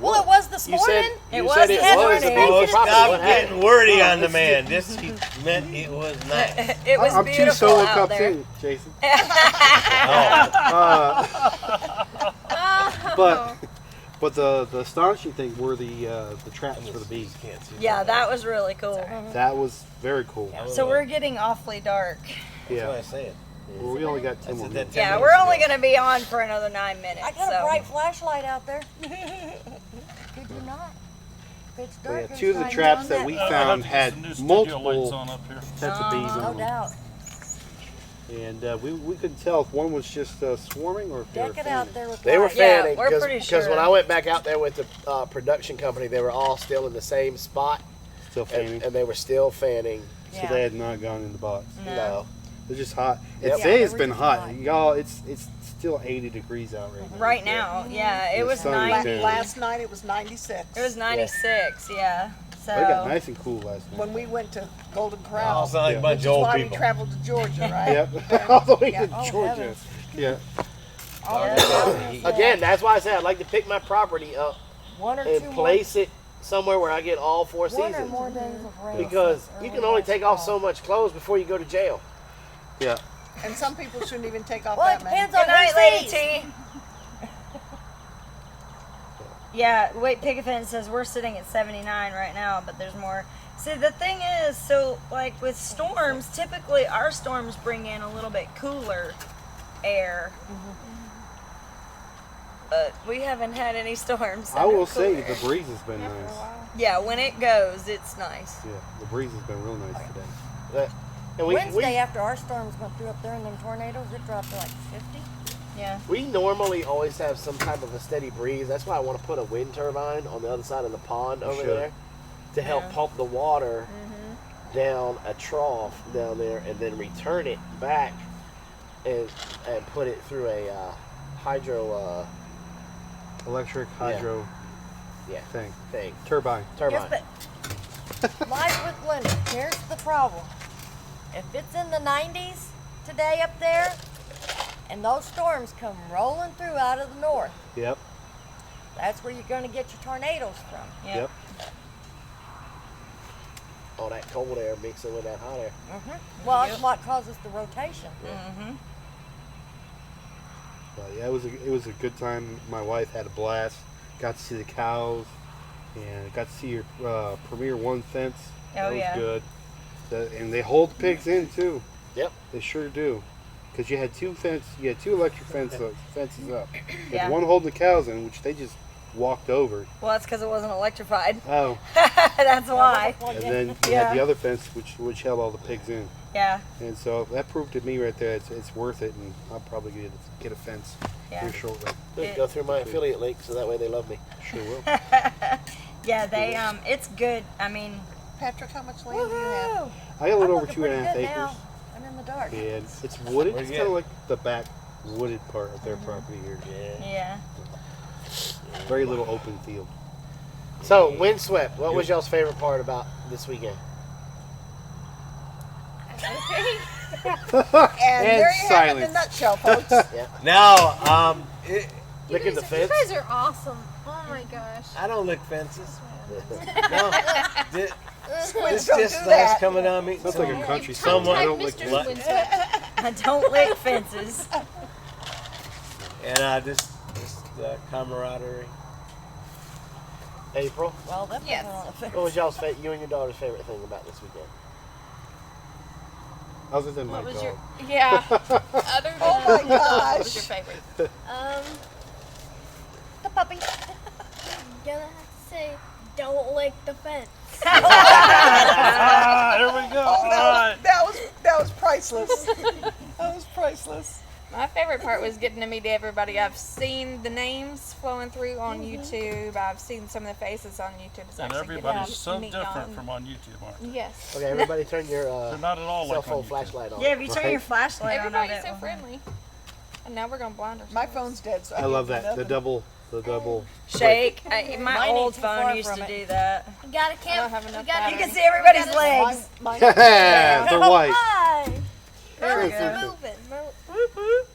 Well, it was this You morning. said It you was said it this was morning. a beautiful Oh, property. stop What getting happened? wordy on the man. This he meant it was not. It was I'm 2 beautiful solo out cups there. in, Jason. Oh, But the astonishing thing were the traps for the bees. can't see. Yeah, that was really cool. That was very cool. So we're getting awfully dark. That's what I Yeah. said. Well, we only got 10 I more said minutes. that 10 Yeah, minutes we're ago. only going to be on for another 9 minutes. I got so. a bright flashlight out there. Could you not? If it's dark, Yeah, two of the it's traps fine. that we I'll found have to get had some new studio lights multiple on up here. types of bees No on them. doubt. And we couldn't tell if one was just swarming or if they were Deck it out fanning. there with They were lights. Yeah, fanning we're because pretty sure. when I went back out there with the production company, they were all still in the same spot, Still fanning. and they were still fanning. So Yeah. they had not gone in the box. No. It's just hot. Yep. Today Yeah, it's been everything's hot. hot. Y'all, it's still 80 degrees out right now. Right now, yeah, it The was sun is 90. down. Last night it was 96. It was 96, yeah. So But it got nice and cool last night. When we went to Golden Y'all Corral, sound like Yeah. a bunch which of is old why we people. traveled to Georgia, right? Yep. All the way Yeah. to Oh, Georgia. heavens. Yeah. Again, that's why I say I'd like to pick my property up One or and two place it somewhere where I get all 4 more, one or seasons. more days of rain. Because you can only take off so much clothes before you go to jail. Yeah. And some people shouldn't even take off Well, it that many. depends on Good night, who Lady sees. T. Yeah, wait, Picket Fence says we're sitting at 79 right now, but there's more. See, the thing is, so like with storms, typically our storms bring in a little bit cooler air. But we haven't had any storms. so I will no say cooler the breeze has been nice. Yeah, when it goes, it's nice. Yeah, the breeze has been real nice today. And Wednesday, after our storms went through up there and them tornadoes, it dropped to like 50. Yeah. we normally always have some type of a steady breeze. That's why I want to put a wind turbine on the other side of the pond over should. there to help Yeah. pump the water down a trough down there and then return it back and put it through a hydro Electric hydro thing. Turbine. turbine. Yes, but live with Linda. Here's the problem. If it's in the 90s today up there, and those storms come rolling through out of the north, Yep. that's where you're going to get your tornadoes from. Yeah. Yep. All that cold air mixing with that hot air. Well, that's what causes the rotation. But yeah, it was a good time. My wife had a blast. Got to see the cows, and got to see your Premier One fence. That was yeah. good. And they hold the pigs in too. Yep. They sure do. Because you had two electric fences up. You Yeah. had one holding the cows in, which they just walked over. Well, that's because it wasn't electrified. Oh, That's why. and then you Yeah. had the other fence, which held all the pigs in. Yeah. And so that proved to me right there, it's worth it, and I'll probably get a fence Yeah. here shortly. Just go through my affiliate link so that way they love me. Sure will. Yeah, they it's good. I mean, Patrick, how much land do you have? Woohoo! I got a little I'm over looking pretty 2.5 good acres. now. I'm in the dark. And it's wooded. Where'd It's you kind of get like the back wooded part of their property here. yeah. Very little open field. So, windswept. What was y'all's favorite part about this weekend? And there you have it in a silence. nutshell, folks. Now, Look at the You fence. guys are awesome. Oh my gosh. I don't lick fences. No, this Squids don't just do starts that. coming on me. Sounds like a country song. Someone- I don't like Mr. what? Windswept. I don't lick fences. And just camaraderie. April. Well, that Yes. wasn't on the fence. What was y'all's you and your daughter's favorite thing about this weekend? Other than my What was dog. your yeah? Other than Oh my what was gosh. your favorite? The puppy. Gonna have to say, don't lick the fence. There we go. Oh, All right. that was priceless. That was priceless. My favorite part was getting to meet everybody. I've seen the names flowing through on YouTube. I've seen some of the faces on YouTube. It's And actually good everybody's to so meet different y'all. from on YouTube, aren't they? Yes. Okay, everybody turn your They're not at all cell like phone on YouTube. flashlight on. Yeah, if you turn Right. your flashlight on, I Everybody's bet so will. friendly. And now we're going to blind ourselves. My phone's dead, so I love can't do that. The nothing. double. Shake. My Mine old ain't too phone far used from to it. do that. We gotta I camp. don't have enough We gotta, You battery. can see everybody's legs. Mine, They're white. Hi. There we Birds go. are moving.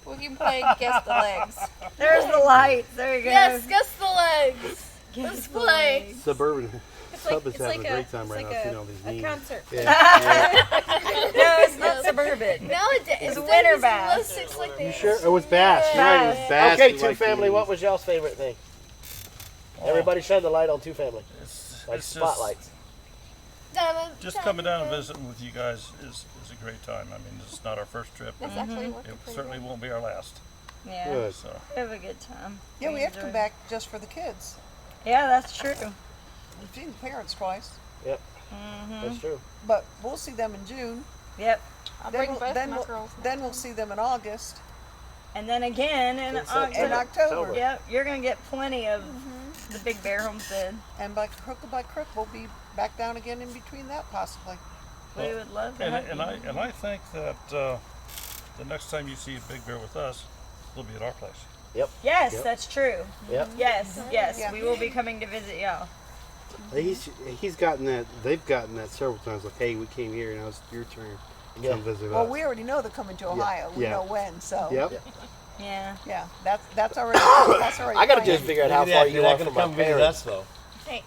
We can play Guess the Legs. There's the lights. There you go. Yes, guess the legs. Let's play. Suburban Sub is it's having like a great time right like now seeing all these a memes. concert. No, it's not suburban. No, it's winter bass. Looks like You sure? Oh, it's bass. You're right. It was bass. Okay, we Two like Family, to what use. was y'all's favorite thing? Everybody shine the light on Two Family. Like It's spotlights. just coming down and visiting with you guys is a great time. I mean, this is not our first trip. That's actually working It pretty certainly good. won't be our last. Yeah. Good. So We have a good time. yeah, we have to come back just for the kids. Yeah, that's true. We've seen the parents twice, Yep, Mm-hmm. that's true. but we'll see them in June. Yep. I'll Then bring we'll, both then, my we'll, girls. then we'll see them in August And then again in In September. and October. Yep, you're gonna get plenty of the Big Bear Homestead. And by crook, we'll be back down again in between that possibly. We would love to and have you. I think that the next time you see a Big Bear with us, it'll be at our place. Yes, Yep. that's true. Yep. Yes, yes, Yeah. we will be coming to visit y'all. He's gotten that. They've gotten that several times. Like, hey, we came here, and now it's your turn to Yeah. come visit Well, us. we already know they're coming to Ohio. We Yeah. know when, so Yep. Yeah. yeah, that's already that's already. I gotta planned. just figure out how Maybe far they're you not are gonna from my come visit parents. us though. Hey.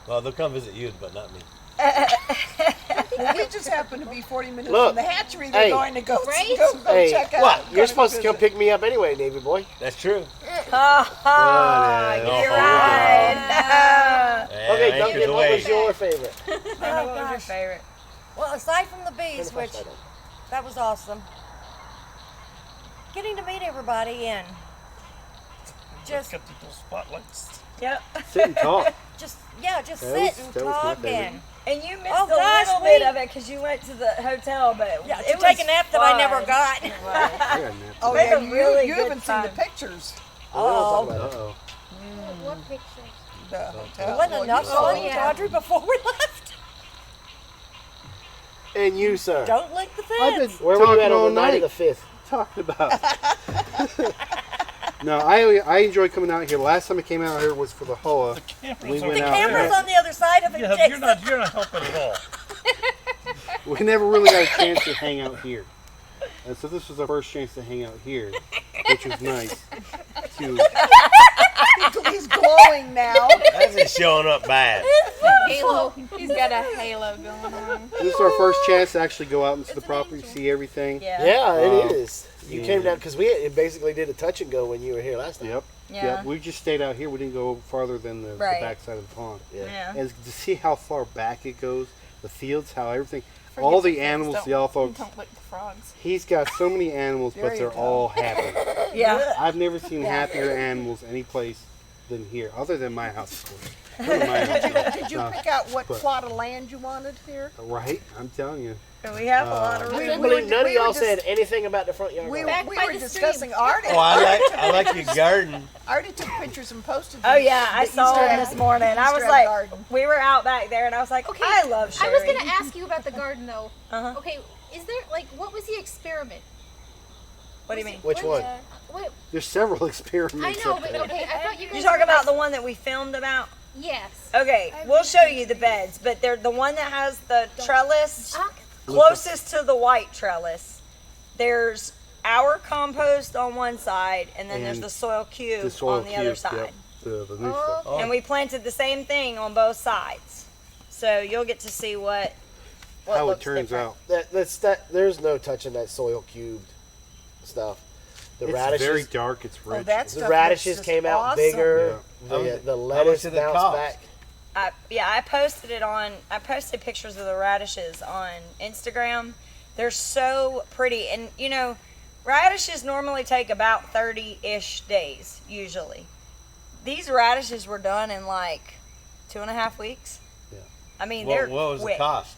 Well, they'll come visit you, but not me. Well, we just happen to be 40 minutes Look, from the hatchery. They're hey. going to go Right? go Hey, check out. what? go You're supposed to come visit. pick me up anyway, Navy boy. That's true. Ha ha! Whatever. You're right. Okay, anchors Duncan, what away. was your favorite? What was your favorite? Well, aside from the Turn bees, the which flashlight on. that was awesome. Getting to meet everybody and just Get the little spotlights. Yep. Sit and talk. just That sit was- and that was my talk favorite. and And you missed Oh, a gosh, little bit we- of it because you went to the hotel, but yeah, it to was take a nap that I never fun. got. I got a nap. Oh We had yeah, a really you good haven't seen the time. pictures. Uh-oh. What pictures? The There hotel. wasn't Well, enough you saw on it. you, Audrey, before we left. And you, sir. Don't lick the I've been fence. Where were you talking at all on the night night. of the 5th? Talking about. No, I enjoy coming out here. Last time I came out here was for the hoa. The cameras We are went The out camera's there. on the other side of it, Yeah, Jason. you're not helping at all. We never really got a chance to hang out here. And so this was our first chance to hang out here, which was nice. He's glowing now. That's just showing up bad. Halo. He's got a halo going on. This is our first chance to actually go out into the property, see everything. Yeah. Yeah, it is. You yeah. came down because we basically did a touch and go when you were here last time. Yep. Yeah. Yep. We just stayed out here. We didn't go farther than the Right. backside of the pond. Yeah. And to see how far back it goes, the fields, how everything, all the animals, y'all folks. Don't lick the frogs. He's got so many animals, There but you they're go. all happy. Yeah. I've never seen happier animals any place than here, other than my house, of course. Other than my house. Did you pick out what but- plot of land you wanted here? Right? I'm telling you. We have a lot of We- room. we- Believe none of we were y'all just- said anything about the front yard. We, garden. we by were the discussing stream. Artie. Oh, I like your garden. Artie took pictures and posted Oh them. yeah, I The saw Easter him egg- this morning. I was Easter egg like, garden. we were out back there, and I was like, Okay, I love I Sherry. was gonna ask you about the garden though. Uh-huh. Okay, is there like what was the experiment? What do you mean? Which one? What? There's several experiments. I know, up but there. okay, I thought you guys. You talking were about like- the one that we filmed about? Yes. Okay, we'll show you the beds, but they're the one that has the trellis Ah, closest to the white trellis. There's our compost on one side, and then there's And the soil cube the soil on the other cube, side. Yep. The new Oh. stuff. And we planted the same thing on both sides, so you'll get to see what How it looks turns different. out. There's no touching that soil cubed stuff. The It's radishes, very dark. It's rich. Oh, that the stuff radishes looks came out awesome. bigger. Yeah. The lettuce did it bounced cost? back. I posted it on. I posted pictures of the radishes on Instagram. They're so pretty, and you know, radishes normally take about 30-ish days usually. These radishes were done in like 2.5 weeks. Yeah. I mean, What they're was quick. the cost?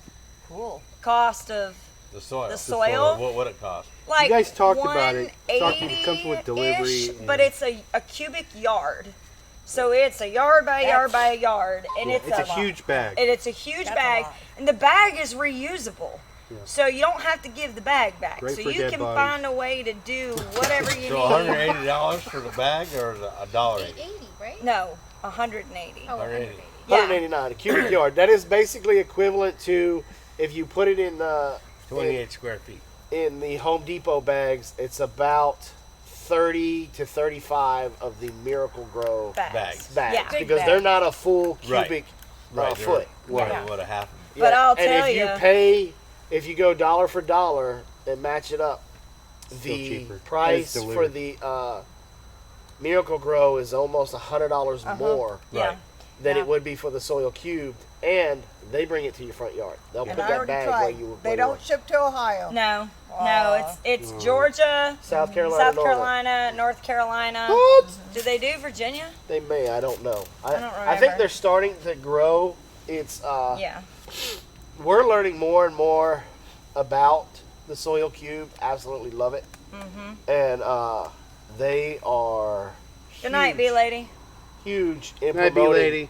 Cool. Cost of The soil. the soil. What would it cost? Like You guys talked about it. Talked- it 180-ish, comes with delivery but and- it's a cubic yard. So it's a yard by a yard by a yard, and Yeah, it's a huge bag. And it's a huge That's a bag, lot. and the bag is reusable. Yeah. So you don't have to give the bag back. Great so for you dead can bodies. find a way to do whatever you So need. $180 for the bag or $1.80? 80, right? No, 180. Oh, 180. 180. Yeah. 189 a cubic yard. That is basically equivalent to if you put it in 28 square feet. in the Home Depot bags. It's about 30 to 35 of the Miracle Grow Bags. bags Yeah. Big because bag. they're not a full Right. cubic Right. foot. What, Yeah. what a half. But I'll and tell if you ya- pay, if you go dollar for dollar and match it up, Still the cheaper. price And it's for delivered. the Miracle Grow is almost $100 more Yeah. Right. than Yeah. it would be for the soil cubed, and they bring it to your front yard. They'll And put I that already bag where tried. you. They where you don't want. ship to Ohio. No, it's Georgia, South Carolina. South Northern. Carolina, North Carolina. What? Do they do Virginia? They may. I don't know. I don't think remember. they're starting to grow. It's Yeah. we're learning more and more about the soil cube. Absolutely love it. And they are Good night, B lady. huge in Night, B promoting lady.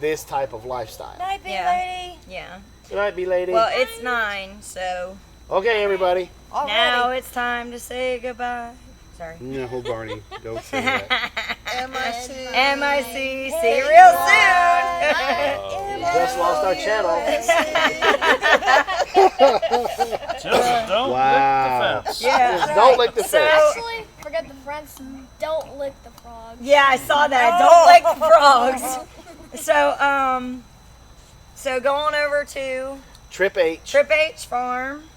this type of lifestyle. Night, big Yeah. lady. Yeah. Good night, B lady. Well, it's 9, so Okay, everybody. Already. now it's time to say goodbye. Sorry. No, Barney. Don't say that. MIC. MIC. See you real soon. We just lost our channel. Just don't Wow. lick the fence. Yeah. Just don't lick the So- fence. Actually, forget the friends. Don't lick the frogs. Yeah, I saw that. Don't lick the frogs. So go on over to Trip H Trip H Farm.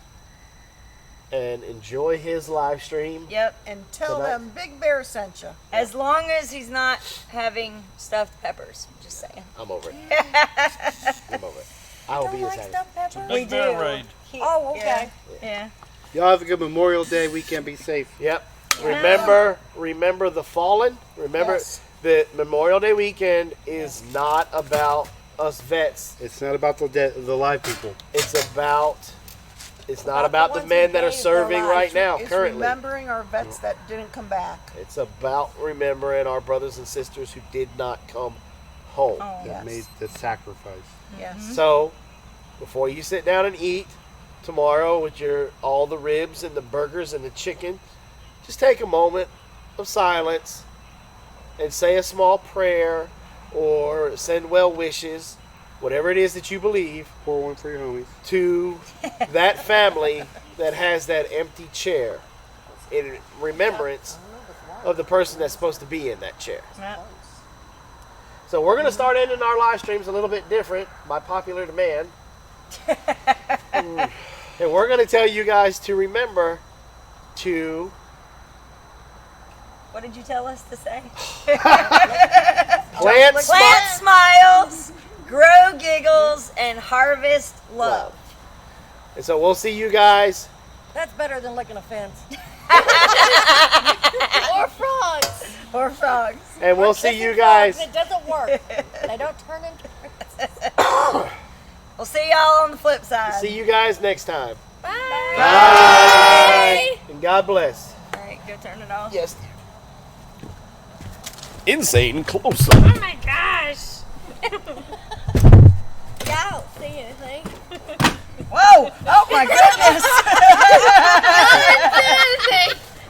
and enjoy his live stream. Yep. And tell Tonight. them Big Bear sent you. As long as he's not having stuffed peppers. Just saying. I'm over it. I'm over it. I will Don't be his like head. stuffed peppers? We Big Bear do. Raid. Oh, okay. Yeah. Y'all have a good Memorial Day weekend. Be safe. Yep. Remember the fallen. Remember Yes. that Memorial Day weekend is not about us vets. It's not about the live people. It's not about the ones men who that are gave their serving right lives. now It's currently. remembering our vets that didn't come back. It's about remembering our brothers and sisters who did not come home. Oh, That Yes. made the sacrifice. Yes. So, before you sit down and eat tomorrow with all the ribs and the burgers and the chicken, just take a moment of silence and say a small prayer or send well wishes, whatever it is that you believe, Pour one for your homies. to that family that has that empty chair in remembrance of the person that's supposed to be in that chair. Yep. So we're going to start ending our live streams a little bit different by popular demand. And we're going to tell you guys to remember to What did you tell us to say? plant Plant smiles, grow giggles, and harvest love. And so we'll see you guys. That's better than licking a fence. Or frogs. Or frogs. And we'll see Kissing you guys. frogs, it doesn't work. They don't turn into We'll see y'all on the flip side. See you guys next time. Bye. Bye. And God bless. All right, go turn it off. Yes. Insane close-up. Oh my gosh. Yeah, I don't see anything. Whoa! Oh my goodness!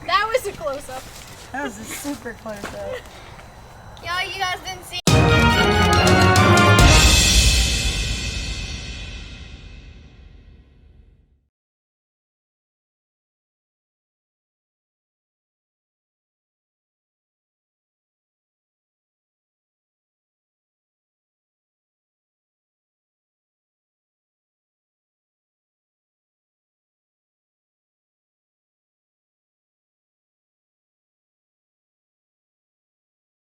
That was a close up. That was a super close up. Y'all, you guys didn't see